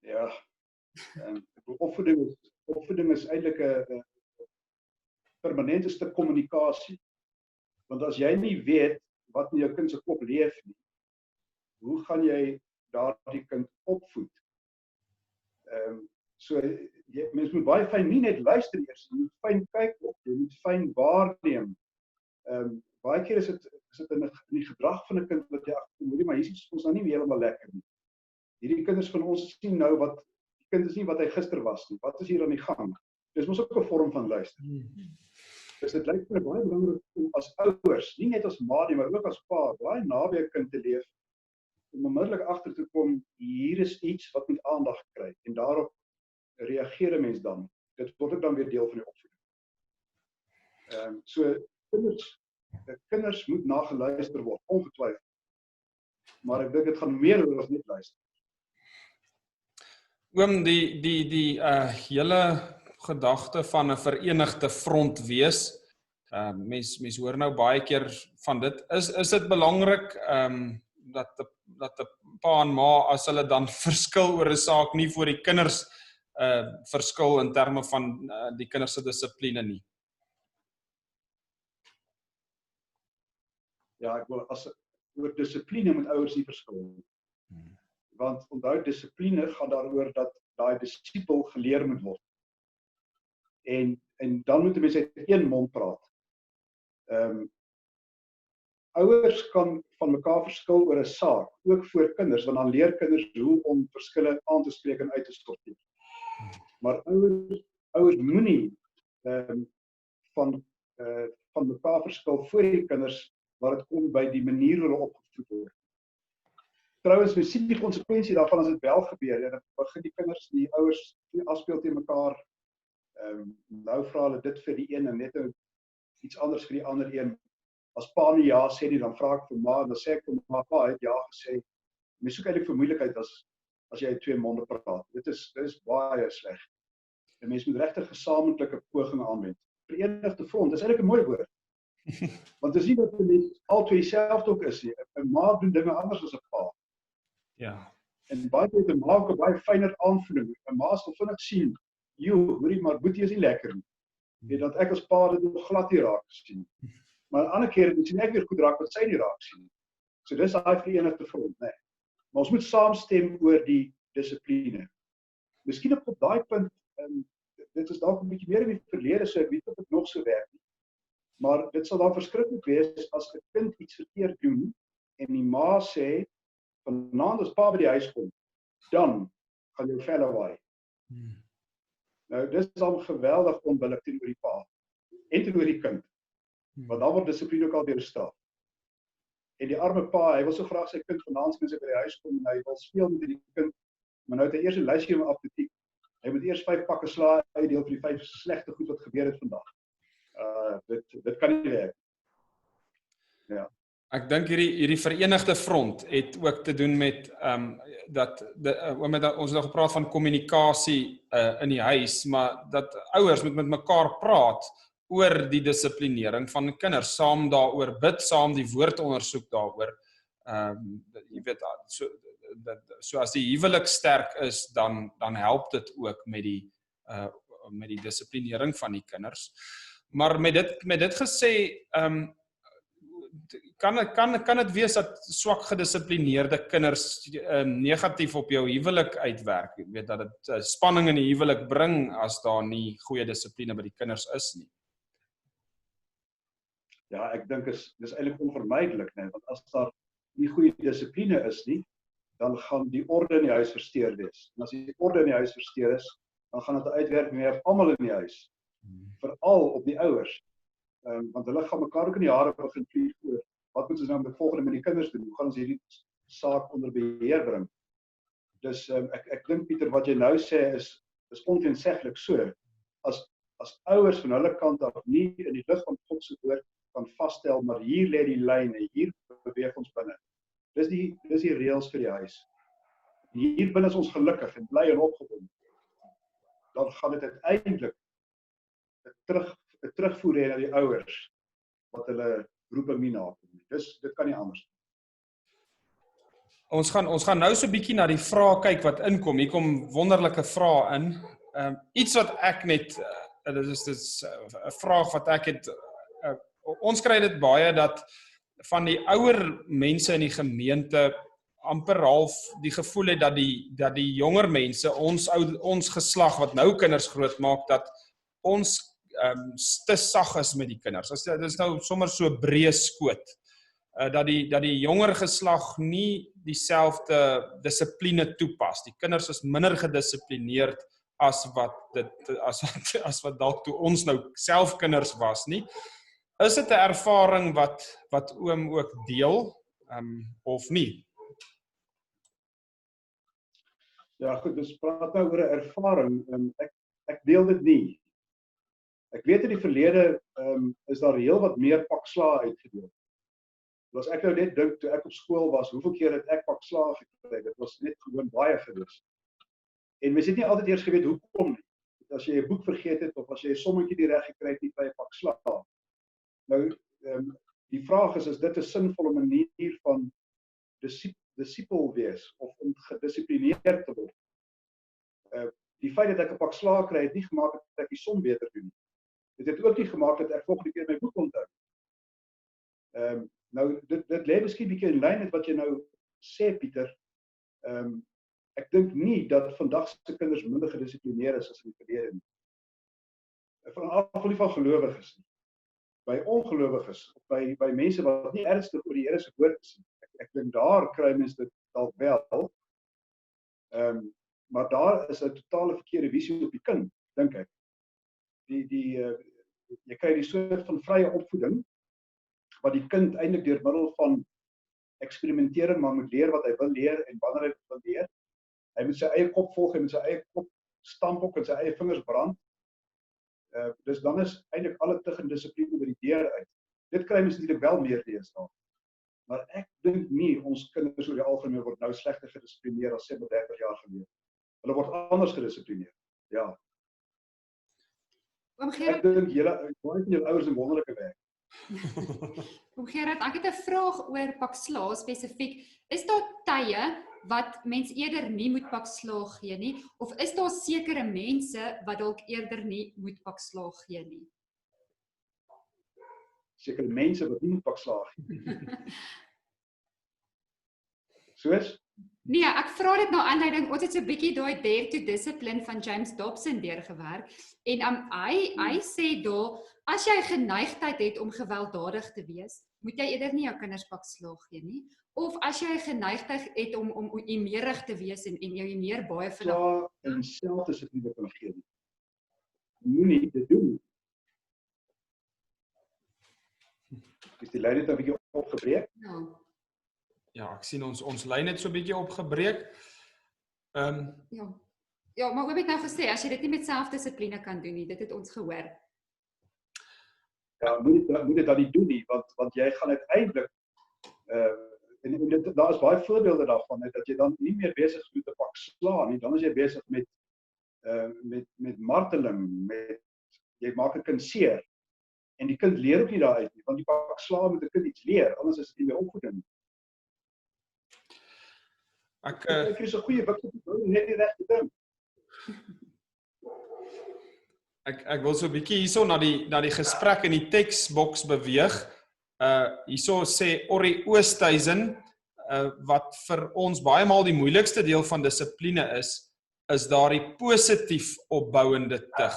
Ja, opvoeding is eintlik 'n permanente stuk kommunikasie. Want as jy nie weet wat in jou kind se kop leef nie, hoe gaan jy daardie kind opvoed? So mens moet baie fyn nie net luister eers, jy moet fyn kyk op, jy moet fyn waarneem. Baie keer is dit in die gedrag van 'n kind wat jy agterkom, maar hier is ons nou nie heeltemal lekker nie. Hierdie kinders van ons sien nou wat die kind is nie wat hy gister was nie. Wat is hier aan die gang? Dis mos ook 'n vorm van luister. Dus dit lyk vir baie belangrik om as ouers, nie net as ma nie, maar ook as pa, baie naby 'n kind te leef om onmiddellik agter te kom, hier is iets wat moet aandag kry en daarop reageer 'n mens dan. Dit word ook dan weer deel van die opvoeding. So kinders moet na geluister word, ongetwyfeld. Maar ek dink dit gaan meer oor as net luister. Oom, die hele gedagte van 'n verenigde front wees, mens hoor nou baie keer van dit. Is dit belangrik dat 'n pa en ma, as hulle dan verskil oor 'n saak, nie voor die kinders verskil in terme van die kinders se dissipline nie? Ja, ek wil oor dissipline moet ouers nie verskil. Want onthou, dissipline gaan daaroor dat daai disipel geleer moet word. En dan moet mense uit een mond praat. Ouers kan van mekaar verskil oor 'n saak, ook voor kinders, want dan leer kinders hoe om verskille aan te spreek en uit te sorteer. Maar ouers moenie van mekaar verskil voor die kinders waar dit kom by die manier hoe hulle opgevoed word. Trouwens, mens sien die konsekwensie daarvan as dit wel gebeur. Ja, dan begin die kinders, die ouers afspeel teen mekaar. Nou vra hulle dit vir die een en net iets anders vir die ander een. As pa nie ja sê nie, dan vra ek vir ma, en dan sê ek vir ma, pa het ja gesê. Mens soek eintlik vermoeilikheid as jy uit twee monde praat. Dit is baie sleg. En mens moet regtig gesamentlike pogings aanwend. Verenigde front, dis eintlik 'n mooi woord. Want dis nie dat mense albei dieselfde ook is nie. 'n Ma doen dinge anders as 'n pa. Ja. En baie keer 'n ma kan baie fyner aanvoel. 'n Ma sal vinnig sien, hoorie, maar boetie is nie lekker nie. Weet dat ek as pa dit nog glad nie raak sien. Maar ander kere sien ek weer goed raak wat sy nie raak sien. So dis daai verenigde front, né? Maar ons moet saamstem oor die dissipline. Miskien op daai punt, dit is dalk 'n bietjie meer in die verlede, so ek weet of dit nog so werk nie. Maar dit sal dan verskriklik wees as 'n kind iets verkeerd doen en die ma sê, vanaand as pa by die huis kom, dan gaan jou velle waai. Nou, dis dan geweldig onbillik teenoor die pa en teenoor die kind. Want dan word dissipline ook al weer straf. En die arme pa, hy wil so graag sy kind vanaand by die huis kom en hy wil speel met die kind, maar nou het hy eers 'n lysie om af te tik. Hy moet eers 5 pakke slaai uitdeel vir die 5 slegte goed wat gebeur het vandag. Dit kan nie werk. Ja. Ek dink hierdie verenigde front het ook te doen met ons het nou gepraat van kommunikasie in die huis, maar dat ouers moet met mekaar praat oor die dissiplinering van kinders, saam daaroor bid, saam die woord ondersoek daaroor. Jy weet, so as die huwelik sterk is, dan help dit ook met die dissiplinering van die kinders. Maar met dit gesê, kan dit wees dat swak gedissiplineerde kinders negatief op jou huwelik uitwerk? Jy weet dat dit spanning in die huwelik bring as daar nie goeie dissipline by die kinders is nie. Ja, ek dink dis eintlik onvermydelik, né? Want as daar nie goeie dissipline is nie, dan gaan die orde in die huis versteur wees. En as die orde in die huis versteur is, dan gaan dit 'n uitwerking hê op almal in die huis. Veral op die ouers. Want hulle gaan mekaar ook in die hare begin vlieg oor. Wat moet ons nou met volgende met die kinders doen? Hoe gaan ons hierdie saak onder beheer bring? Dus ek dink Pieter, wat jy nou sê is onteenseglik so. As ouers van hulle kant af nie in die lig van God se woord kan vasstel, maar hier lê die lyn en hier beweeg ons binne. Dis die reëls vir die huis. En hier binne is ons gelukkig en bly en opgewonde. Dan gaan dit uiteindelik 'n terugvoer hê na die ouers wat hulle roep nie nakom. Dit kan nie anders. Ons gaan nou so 'n bietjie na die vrae kyk wat inkom. Hier kom wonderlike vrae in. Iets wat ek net dit is 'n vraag wat ek het. Ons kry dit baie dat van die ouer mense in die gemeente amper half die gevoel het dat die jonger mense, ons geslag wat nou kinders grootmaak, dat ons te sag is met die kinders. Dit is nou sommer so breë skoot. Dat die jonger geslag nie dieselfde dissipline toepas. Die kinders is minder gedissiplineerd as wat dalk toe ons nou self kinders was nie. Is dit 'n ervaring wat oom ook deel of nie? Ja, goed, dus praat nou oor 'n ervaring. Ek deel dit nie. Ek weet in die verlede is daar heel wat meer pak slaag uitgedeel. As ek nou net dink toe ek op skool was, hoeveel keer het ek pak slaag gekry? Dit was net gewoon baie gewees. En mens het nie altyd eers geweet hoekom nie. As jy 'n boek vergeet het of as jy 'n sommetjie nie reg gekry het nie, kry jy 'n pak slaag. Nou die vraag is dit 'n sinvolle manier van disipel wees of om gedissiplineerd te word? Die feit dat ek 'n pak slaag kry het nie gemaak dat ek die som beter doen nie. Dit het ook nie gemaak dat ek volgende keer my boek onthou. Nou dit lê miskien bietjie in lyn met wat jy nou sê, Pieter. Ek dink nie dat vandag se kinders minder gedissiplineerd is as in die verlede nie. Veral nie van gelowiges nie. By ongelowiges, of by mense wat nie ernstig oor die Here se woord is nie. Ek dink daar kry mense dit dalk wel. Maar daar is 'n totale verkeerde visie op die kind, dink ek. Jy kry die soort van vrye opvoeding wat die kind eintlik deur middel van eksperimentering maar moet leer wat hy wil leer en wanneer hy wil leer. Hy moet sy eie kop volg, hy moet sy eie kop stamp op en sy eie vingers brand. Dus dan is eintlik alle tug en dissipline by die deur uit. Dit kry mens natuurlik wel meer deesdae. Maar ek dink nie ons kinders oor die algemeen word nou slegter gedissiplineer as 30 jaar gelede. Hulle word anders gedissiplineer. Ja. Oom Gerard, Ek dink julle ouers doen wonderlike werk. Oom Gerard, ek het 'n vraag oor pak slaag spesifiek. Is daar tye wat mens eerder nie moet pak slaag gee nie, of is daar sekere mense wat dalk eerder nie moet pak slaag gee nie? Sekere mense wat nie moet pak slaag gee. Soos? Nee, ek vra dit na aanleiding, ons het so 'n bietjie daai Dare to Discipline van James Dobson deurgewerk en hy sê daar, as jy geneigtheid het om gewelddadig te wees, moet jy eerder nie jou kinders pak slaag gee nie, of as jy geneigtheid het om emerig te wees en jy meer baie vinnig Slaag en selfdissipline kan gee nie. Moenie dit doen. Is die lyn net 'n bietjie opgebreek? Ja. Ja, ek sien ons lyn het so 'n bietjie opgebreek. Ja, maar oom het nou gesê, as jy dit nie met selfdissipline kan doen nie, dit het ons gehoor. Ja, moet dit dan nie doen nie, want jy gaan uiteindelik daar is baie voorbeelde daarvan, dat jy dan nie meer besig is met 'n pak slaag nie, dan is jy besig met marteling, jy maak 'n kind seer. En die kind leer ook nie daaruit nie, want die pak slaag moet 'n kind iets leer, anders is dit nie meer opvoeding. Ek is 'n goeie wikkie, net die regte ding. Ek wil so 'n bietjie hierso na die gesprek in die teksboks beweeg. Hierso sê Orrie Oosthuizen, wat vir ons baie maal die moeilikste deel van dissipline is daardie positief opbouende tug,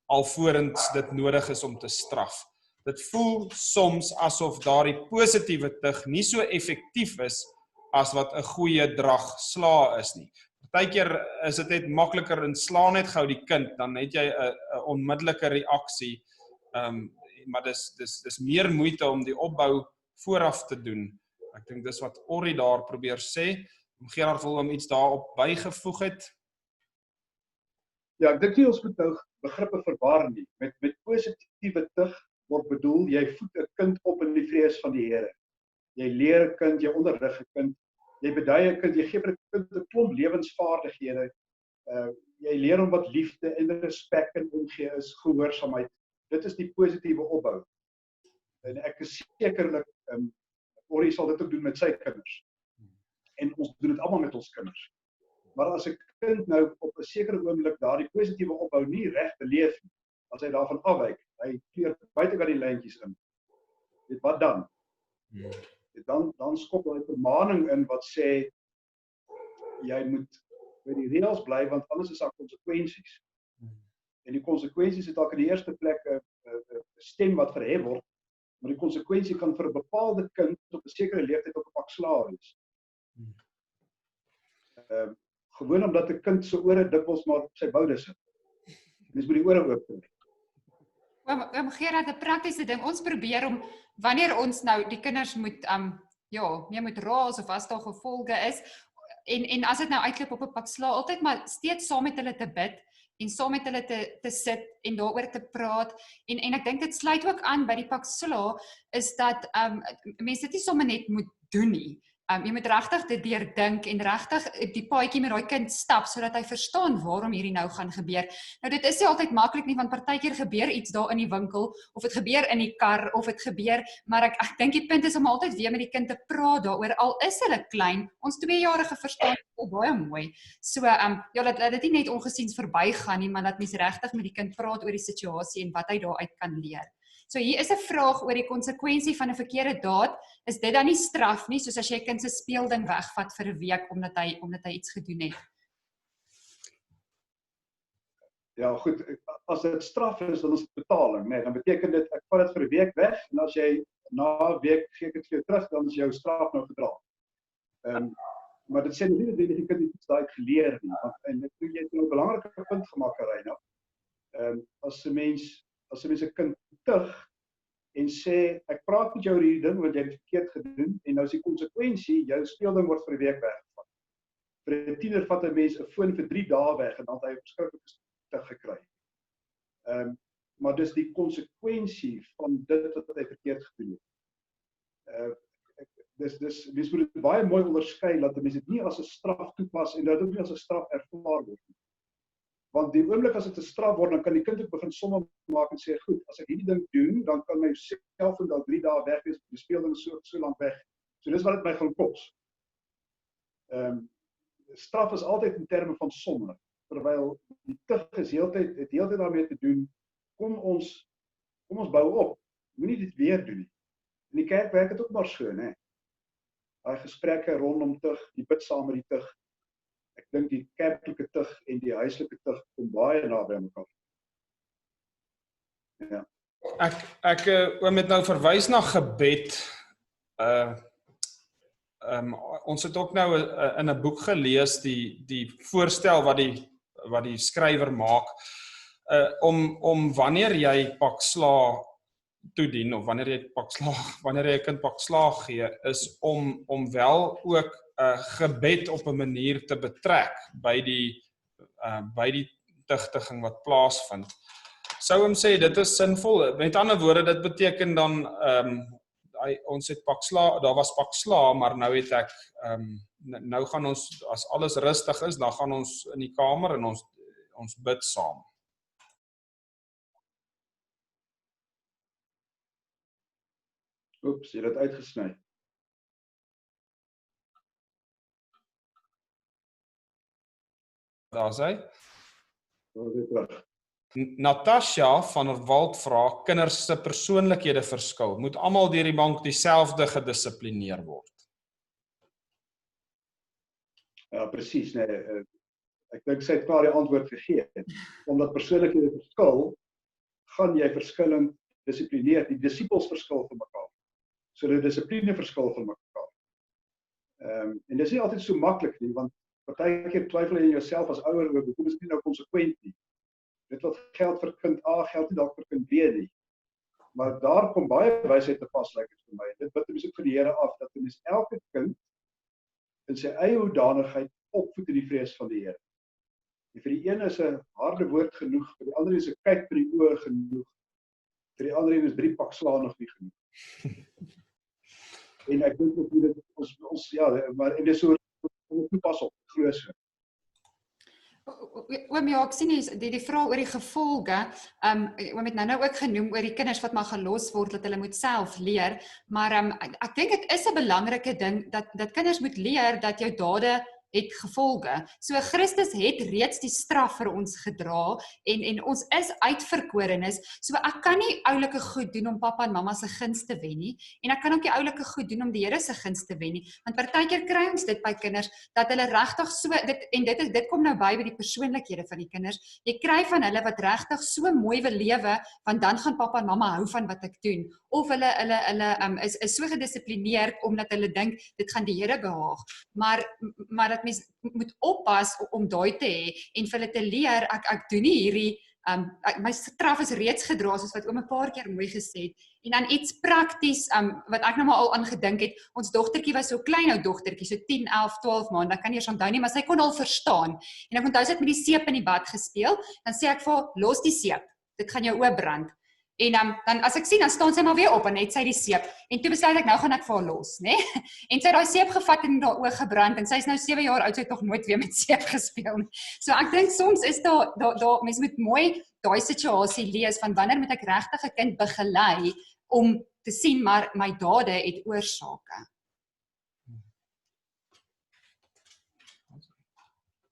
alvorens dit nodig is om te straf. Dit voel soms asof daardie positiewe tug nie so effektief is as wat 'n goeie drag slaa is nie. Partykeer is dit net makliker in slaan net gou die kind, dan het jy 'n onmiddellike reaksie. Maar dis meer moeite om die opbou vooraf te doen. Ek dink dis wat Orrie daar probeer sê. Gerard wil hom iets daarop bygevoeg het. Ja, ek dink nie ons moet nou begrippe verwar nie. Met positiewe tug word bedoel jy voed 'n kind op in die vrees van die Here. Jy leer 'n kind, jy onderrig 'n kind, jy bedui 'n kind, jy gee vir 'n kind 'n klomp lewensvaardighede. Jy leer hom wat liefde en respek en omgee is, gehoorsaamheid. Dit is die positiewe opbou. En ek is sekerlik Orrie sal dit ook doen met sy kinders. En ons doen dit almal met ons kinders. Maar as 'n kind nou op 'n sekere oomblik daardie positiewe opbou nie reg beleef nie, as hy daarvan afwyk, hy kleur buitekant die lyntjies in. Weet wat dan? Dan skop hy 'n vermaaning in wat sê jy moet by die reëls bly want anders is daar konsekwensies. En die konsekwensies het dalk in die eerste plek 'n stem wat verhef word, maar die konsekwensie kan vir 'n bepaalde kind op 'n sekere leeftyd op 'n pak slaag wees. Gewoon omdat 'n kind se ore dikwels maar op sy boude sit. Mens moet die ore oop trek. Oom Gerard, 'n praktiese ding, ons probeer om, wanneer ons nou die kinders moet, meer moet raas of as daar gevolge is, en as dit nou uitloop op 'n pak slaag, altyd maar steeds saam met hulle te bid, en saam met hulle te sit, en daaroor te praat, en ek dink dit sluit ook aan by die pak slaag, is dat mense dit nie sommer net moet doen nie. Jy moet regtig dit deurdink en regtig die paadjie met daai kind stap sodat hy verstaan waarom hierdie nou gaan gebeur. Nou dit is nie altyd maklik nie want partykeer gebeur iets daar in die winkel of dit gebeur in die kar of dit gebeur, maar ek dink die punt is om altyd weer met die kind te praat daaroor, al is hulle klein. Ons 2-jarige verstaan dit baie mooi. So ja, laat dit nie net ongesiens verbygaan nie, maar laat mens regtig met die kind praat oor die situasie en wat hy daaruit kan leer. So hier is 'n vraag oor die konsekwensie van 'n verkeerde daad. Is dit dan nie straf nie, soos as jy 'n kind se speelding wegvat vir 'n week omdat hy iets gedoen het? Ja, goed, as dit straf is, dan is dit betaling, nee, dan beteken dit ek vat dit vir 'n week weg en as jy na 'n week gee ek dit vir jou terug, dan is jou straf nou gedra. Maar dit sê nie dat die kind iets daai geleer nie, want en dit jy het 'n belangrike punt gemaak, Reina. As 'n mens 'n kind tug en sê ek praat met jou oor hierdie ding want jy het verkeerd gedoen en nou is die konsekwensie jou speelding word vir 'n week weggevat. Vir 'n tiener vat 'n mens 'n foon vir 3 dae weg en dan het hy 'n verskriklike tug gekry. Maar dis die konsekwensie van dit wat hy verkeerd gedoen het. Dis moet dit baie mooi onderskei dat mense dit nie as 'n straf toepas en dat dit nie as 'n straf ervaar word nie. Want die oomblik as dit 'n straf word, dan kan die kind ook begin somme maak en sê, goed, as ek hierdie ding doen, dan kan my selfoon dan 3 dae weg wees, die speelding so lank weg. So dis wat dit my gaan kos. Straf is altyd in terme van somme, terwyl die tug is heeltyd daarmee te doen, kom ons bou op, moenie dit weer doen nie. In die kerk werk dit ook maar so, né? Daai gesprekke rondom tug, die bid saam met die tug. Ek dink die kerklike tug en die huislike tug kom baie naby mekaar. Ja. Ek oom het nou verwys na gebed. Ons het ook nou in 'n boek gelees die voorstel wat die skrywer maak om wanneer jy pak slaag toedien of wanneer jy 'n kind pak slaag gee, is om wel ook gebed op 'n manier te betrek by die tugtiging wat plaasvind. Sou hom sê dit is sinvol. Met ander woorde, dit beteken dan ons het daar was pak slaag, maar nou het ek nou gaan ons, as alles rustig is, dan gaan ons in die kamer en ons bid saam. Oeps, jy het dit uitgesny. Daar is hy. Terug. Natasha van der Walt vra, kinders se persoonlikhede verskil. Moet almal deur die bank dieselfde gedissiplineer word? Ja, presies, nee. Ek dink sy het klaar die antwoord gegee. Omdat persoonlikhede verskil, gaan jy verskillend dissiplineer. Die disippels verskil van mekaar. So die dissipline verskil van mekaar. En dis nie altyd so maklik nie, want partykeer twyfel jy in jouself as ouer oor hoekom is dit nie nou konsekwent nie. Dit wat geld vir kind A geld nie dalk vir kind B nie. Maar daar kom baie wysheid te pas, lyk dit vir my. Dit bid ons ook vir die Here af dat ons elke kind in sy eie hoedanigheid opvoed in die vrees van die Here. En vir die een is 'n harde woord genoeg, vir die ander is 'n kyk vir die oë genoeg. Vir die ander een is 3 pak slaag nog nie genoeg. En ek dink dat dit ons ja, maar en dis so toepas op, glo so. Oom, ja, ek sien die vraag oor die gevolge, oom het nou ook genoem oor die kinders wat maar gelos word, dat hulle moet self leer, maar ek dink dit is 'n belangrike ding, dat kinders moet leer dat jou dade het gevolge. So Christus het reeds die straf vir ons gedra en ons is uitverkorenes. So ek kan nie oulike goed doen om pappa en mamma se guns te wen nie en ek kan ook nie oulike goed doen om die Here se guns te wen nie. Want partykeer kry ons dit by kinders dat hulle regtig so dit kom nou by die persoonlikhede van die kinders. Jy kry van hulle wat regtig so mooi wil lewe want dan gaan pappa en mamma hou van wat ek doen. Of hulle is so gedissiplineerd omdat hulle dink dit gaan die Here behaag. Maar dat mens moet oppas om daai te hê en vir hulle te leer, ek doen nie hierdie, my straf is reeds gedra, soos wat oom 'n paar keer mooi gesê het, en dan iets prakties, wat ek nou maar al aan gedink het, ons dogtertjie was so klein ou dogtertjie, so 10, 11, 12 maande, ek kan nie eers onthou nie, maar sy kon al verstaan, en ek onthou sy het met die seep in die bad gespeel, dan sê ek vir haar, los die seep, dit gaan jou oë brand. En dan as ek sien, dan staan sy maar weer op en het sy die seep. En toe besluit ek, nou gaan ek vir haar los, né? En sy het daai seep gevat en daar oog gebrand en sy is nou 7 jaar oud, sy het nog nooit weer met seep gespeel nie. So ek dink soms is daar mens moet mooi daai situasie lees van wanneer moet ek regtig 'n kind begelei om te sien maar my dade het oorsake.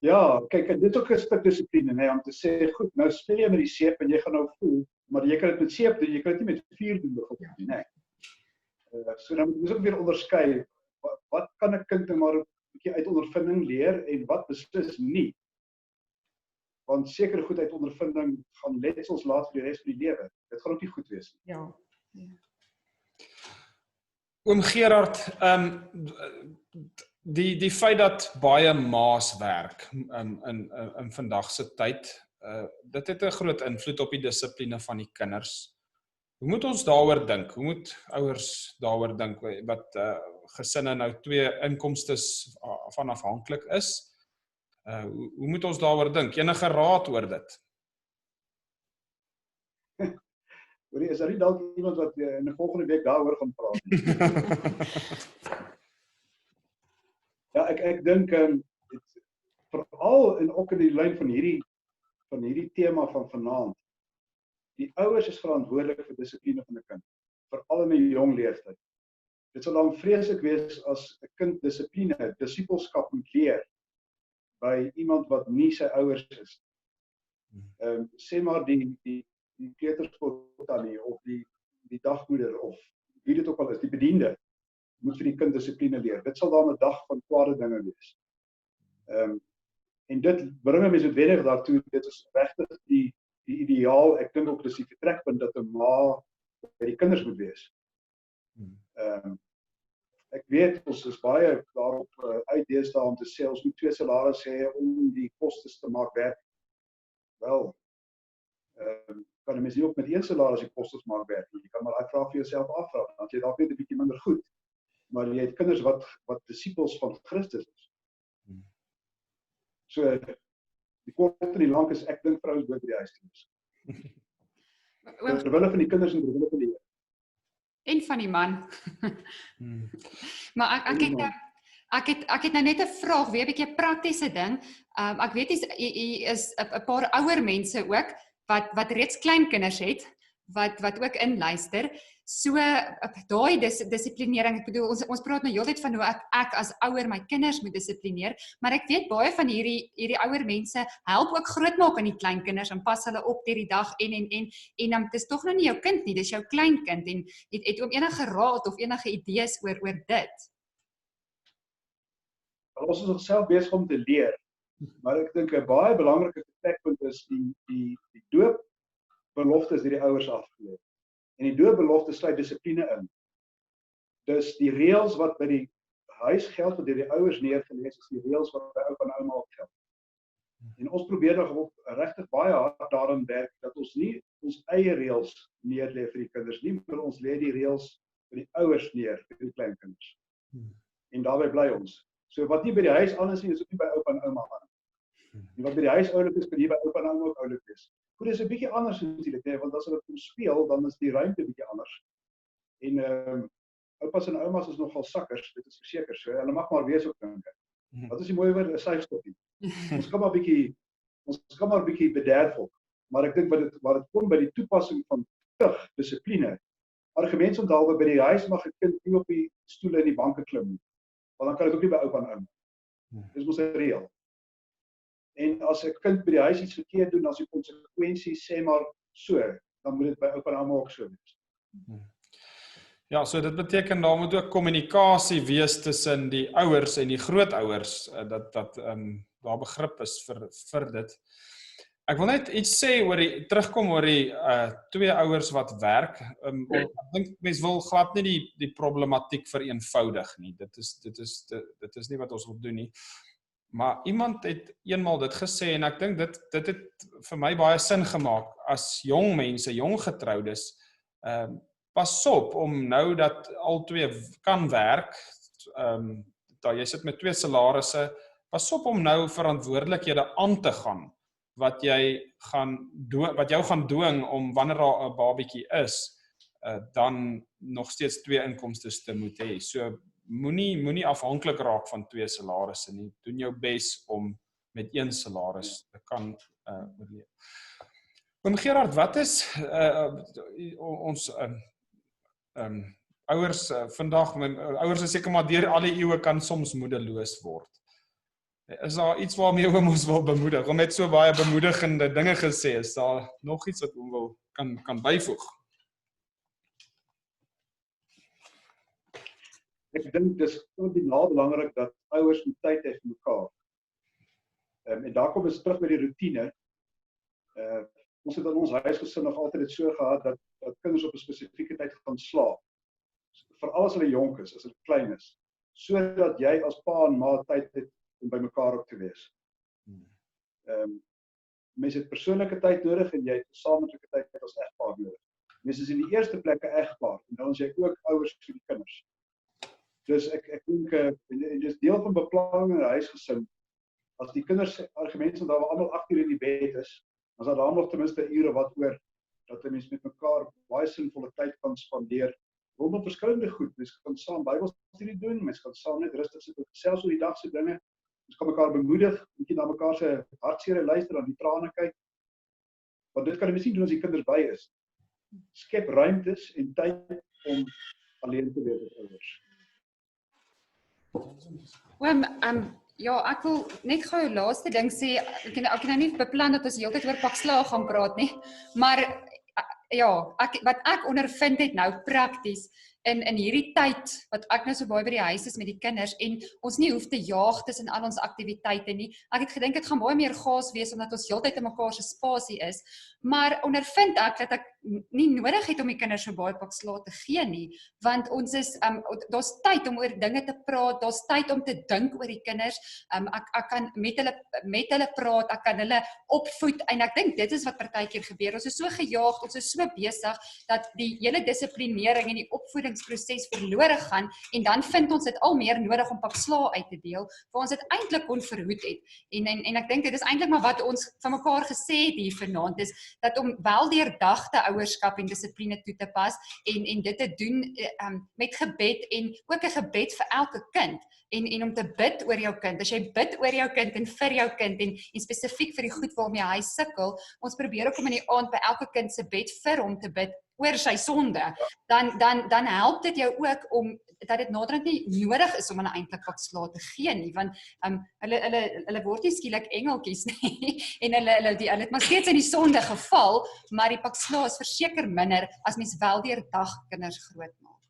Ja, kyk, en dit is ook 'n stuk dissipline, nee, om te sê, goed, nou speel jy met die seep en jy gaan nou voel, maar jy kan dit met seep doen, jy kan dit nie met vuur doen byvoorbeeld nie, nee. So dan moet ons ook weer onderskei, wat kan 'n kind nou maar 'n bietjie uit ondervinding leer en wat beslis nie. Want seker goed uit ondervinding gaan letsels laat vir die res van die lewe. Dit gaan ook nie goed wees nie. Ja. Oom Gerard, die feit dat baie ma's werk in vandag se tyd, dit het 'n groot invloed op die dissipline van die kinders. Hoe moet ons daaroor dink? Hoe moet ouers daaroor dink wat gesinne nou 2 inkomstes van afhanklik is? Hoe moet ons daaroor dink? Enige raad oor dit? Hoorie, is daar nie dalk iemand wat in die volgende week daaroor gaan praat nie? Ja, ek dink veral en ook in die lyn van hierdie tema van vanaand. Die ouers is verantwoordelik vir dissipline van 'n kind, veral in 'n jong leeftyd. Dit sal dan vreeslik wees as 'n kind dissipline, disipelskap moet leer by iemand wat nie sy ouers is. Sê maar die kleuterskooltannie of die dagmoeder of wie dit ook al is, die bediende moet vir die kind dissipline leer. Dit sal dan 'n dag van kwade dinge wees. En dit bring mense noodwendig daartoe, dit is regtig die ideaal, ek dink ook dis die vertrekpunt dat 'n ma by die kinders moet wees. Ek weet, ons is baie daarop uit deesdae om te sê, ons moet 2 salarisse hê om die kostes te maak werk. Wel, kan 'n mens nie ook met 1 salaris die kostes maak werk nie. Jy kan maar daai vraag vir jouself afvra, want jy dalk net 'n bietjie minder goed. Maar jy het kinders wat disipels van Christus is. So, die kort en die lank is, ek dink vrouens behoort by die huis te wees. Terwille van die kinders en terwille van die Here. En van die man. Maar ek het nou net 'n vraag, weer 'n bietjie 'n praktiese ding. Ek weet jy is 'n paar ouer mense ook wat reeds klein kinders het wat ook inluister. So daai dissiplinering, ek bedoel ons praat nou heeltyd van hoe ek as ouer my kinders moet dissiplineer, maar ek weet baie van hierdie ouer mense help ook grootmaak aan die klein kinders en pas hulle op deur die dag en dan dis tog nou nie jou kind nie, dis jou kleinkind en het oom enige raad of enige idees oor dit? Ons is onsself besig om te leer, maar ek dink 'n baie belangrike plekpunt is die doopbeloftes deur die ouers afgeleer. En die doopbelofte sluit dissipline in. Dus die reëls wat by die huis geld wat deur die ouers neergelê is die reëls wat by oupa en ouma ook geld. En ons probeer nog regtig baie hard daarin werk dat ons nie ons eie reëls neerlê vir die kinders nie, maar ons lê die reëls vir die ouers neer vir die kleinkinders. En daarbey bly ons. So wat nie by die huis aan is nie, is ook nie by oupa en ouma aan. En wat by die huis oulik is, kan nie by oupa en ouma ook oulik wees. Goed, dit is 'n bietjie anders natuurlik, nee, want as hulle kom speel, dan is die ruimte bietjie anders. En oupas en oumas is nogal sakkers, dit is verseker so. Hulle mag maar wees op dink ek. Wat is die mooi woord, 'n suigstokkie. Ons kan maar 'n bietjie bederf op. Maar ek dink wat dit kom by die toepassing van tug, dissipline. Argumente onthaalwe by die huis mag 'n kind nie op die stoele en die banke klim nie. Want dan kan dit ook nie by oupa en ouma. Dis mos 'n reël. En as 'n kind by die huis iets verkeerd doen, as die konsekwensies sê maar so, dan moet dit by oupa en ouma ook so wees. Ja, so dit beteken daar moet ook kommunikasie wees tussen die ouers en die grootouers, dat daar begrip is vir dit. Ek wil net iets sê terugkom oor die 2 ouers wat werk. Ek dink mens wil glad nie die problematiek vereenvoudig nie. Dit is nie wat ons wil doen nie. Maar iemand het eenmaal dit gesê en ek dink dit het vir my baie sin gemaak as jong mense, jong getroudes, pas op om nou dat al 2 kan werk, dat jy sit met 2 salarisse, pas op om nou verantwoordelikhede aan te gaan wat jou gaan dwing om wanneer daar 'n babatjie is, dan nog steeds 2 inkomstes te moet hê. So moenie afhanklik raak van 2 salarisse nie. Doen jou bes om met 1 salaris te kan oorleef. Oom Gerard, wat is ons ouers vandag, ouers is seker maar deur al die eeue kan soms moedeloos word. Is daar iets waarmee oom ons wil bemoedig? Om met so baie bemoedigende dinge gesê, is daar nog iets wat oom kan byvoeg? Ek dink dis kardinaal belangrik dat ouers moet tyd hê vir mekaar. En daar kom ons terug by die roetine. Ons het in ons huisgesin nog altyd dit so gehad dat kinders op 'n spesifieke tyd gaan slaap. Veral as hulle jonk is, as hulle klein is, sodat jy as pa en ma tyd het om by mekaar op te wees. Mense het persoonlike tyd nodig en jy het gesamentlike tyd as egpaar nodig. Mense is in die eerste plek 'n egpaar en dan is jy ook ouers vir die kinders. Dus ek dink dit is deel van beplanning in 'n huisgesin. As die kinders argumente dat we almal 8 uur in die bed is, dan is daar nog ten minste ure wat oor dat 'n mens met mekaar baie sinvolle tyd kan spandeer rondom verskillende goed. Mens kan saam Bybelstudie doen, mens kan saam net rustig sit en gesels oor die dag se dinge. Mens kan mekaar bemoedig, bietjie na mekaar se hartseer luister, aan die trane kyk. Want dit kan jy sien doen as die kinders by is. Skep ruimtes en tyd om alleen te wees met ouers. Ja, ek wil net gou laaste ding sê, ek het nou nie beplan dat ons heeltyd oor pak slaag gaan praat nie, maar ja, wat ek ondervind het nou prakties in hierdie tyd wat ek nou so baie by die huis is met die kinders en ons nie hoef te jaag tussen al ons aktiwiteite nie. Ek het gedink dit gaan baie meer gaas wees omdat ons heeltyd in mekaar se spasie is, maar ondervind ek dat ek nie nodig het om die kinders so baie pak slaag te gee nie, want ons is daar's tyd om oor dinge te praat, daar's tyd om te dink oor die kinders. Ek kan met hulle praat, ek kan hulle opvoed en ek dink dit is wat partykeer gebeur. Ons is so gejaag, ons is so besig dat die hele dissiplinering en die opvoedingsproses verlore gaan en dan vind ons dit al meer nodig om pak slaag uit te deel, waar ons dit eintlik kon verhoed het. En ek dink dit is eintlik maar wat ons van mekaar gesê het hier vanaand is dat om wel deurdagte ouerskap en dissipline toe te pas en dit te doen met gebed en ook 'n gebed vir elke kind en om te bid oor jou kind. As jy bid oor jou kind en vir jou kind en spesifiek vir die goed waarmee hy sukkel, ons probeer ook om in die aand by elke kind se bed vir hom te bid oor sy sonde, dan help dit jou ook om dat dit naderhand nie nodig is om hulle eintlik wat slaag te gee nie, want hulle word nie skielik engeltjies nie en hulle het maar steeds in die sonde geval, maar die pak slaag is verseker minder as mens wel deurdag kinders groot maak.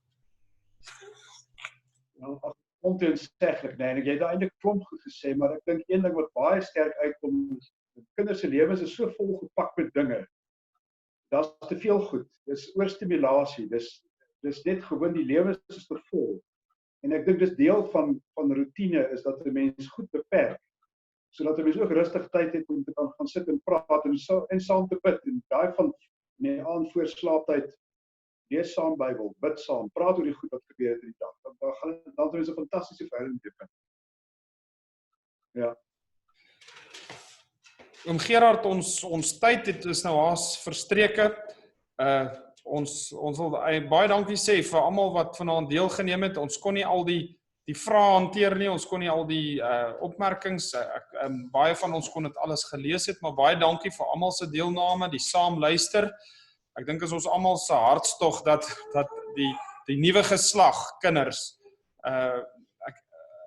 Onteenseglik, nee, en jy het eintlik klomp goed gesê, maar ek dink een ding wat baie sterk uitkom, kinders se lewens is so volgepak met dinge. Daar's te veel goed. Dis oorstimulasie. Dis net gewoon die lewens is te vol. En ek dink dis deel van roetine is dat 'n mens goed beperk, sodat 'n mens ook rustig tyd het om te kan gaan sit en praat en saam te bid. En daai van nee aan voor slaaptyd lees saam Bybel, bid saam, praat oor die goed wat gebeur het in die dag. Dan het ons 'n fantastiese verhouding hê. Ja. Oom Gerard, ons tyd is nou haas verstreke. Ons wil baie dankie sê vir almal wat vanaand deelgeneem het. Ons kon nie al die vrae hanteer nie, ons kon nie al die opmerkings, baie van ons kon dit alles gelees het, maar baie dankie vir almal se deelname, die saam luister. Ek dink is ons almal se hartstog dat die nuwe geslag kinders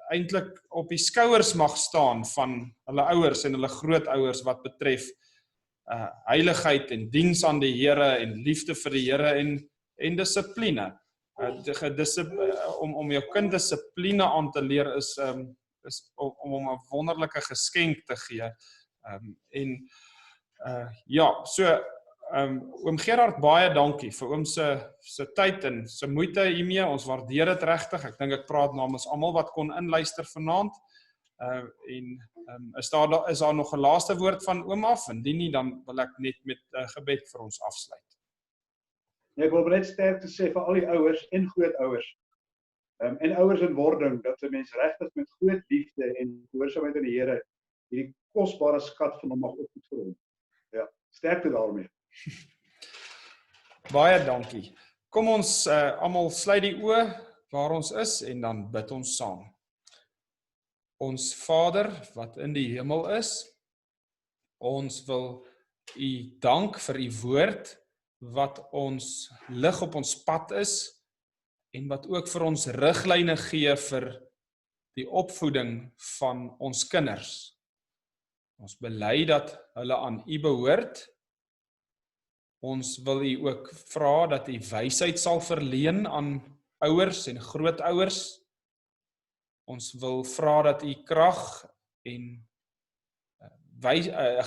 eintlik op die skouers mag staan van hulle ouers en hulle grootouers wat betref heiligheid en diens aan die Here en liefde vir die Here en dissipline. Om jou kind dissipline aan te leer is om hom 'n wonderlike geskenk te gee. Oom Gerard, baie dankie vir oom se tyd en se moeite hiermee. Ons waardeer dit regtig. Ek dink ek praat namens almal wat kon inluister vanaand. Is daar nog 'n laaste woord van oom af? Indien nie, dan wil ek net met gebed vir ons afsluit. Ek wil net sterk te sê vir al die ouers en grootouers en ouers in wording dat 'n mens regtig met groot liefde en gehoorsaamheid aan die Here hierdie kosbare skat van hom mag opvoed vir hom. Ja, sterkte daarmee. Baie dankie. Kom ons almal sluit die oë waar ons is en dan bid ons saam. Ons Vader wat in die hemel is, ons wil U dank vir U woord wat ons lig op ons pad is en wat ook vir ons riglyne gee vir die opvoeding van ons kinders. Ons bely dat hulle aan U behoort. Ons wil U ook vra dat U wysheid sal verleen aan ouers en grootouers. Ons wil vra dat U krag en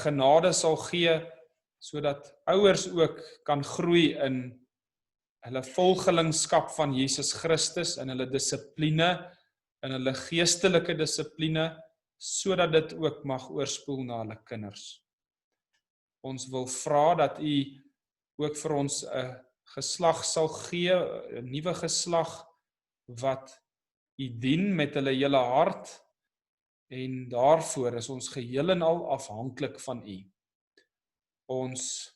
genade sal gee sodat ouers ook kan groei in hulle volgelingskap van Jesus Christus, in hulle dissipline, in hulle geestelike dissipline, sodat dit ook mag oorspoel na hulle kinders. Ons wil vra dat U ook vir ons 'n geslag sal gee, 'n nuwe geslag wat U dien met hulle hele hart, en daarvoor is ons geheel en al afhanklik van U. Ons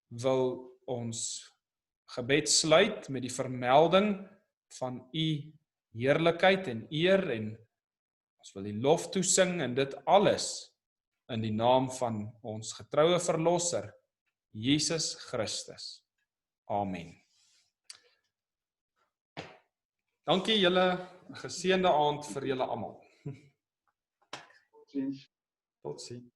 wil ons gebed sluit met die vermelding van U heerlikheid en eer, en ons wil U lof toesing en dit alles in die naam van ons getroue verlosser, Jesus Christus. Amen. Dankie julle, geseënde aand vir julle almal. Totsiens. Totsiens.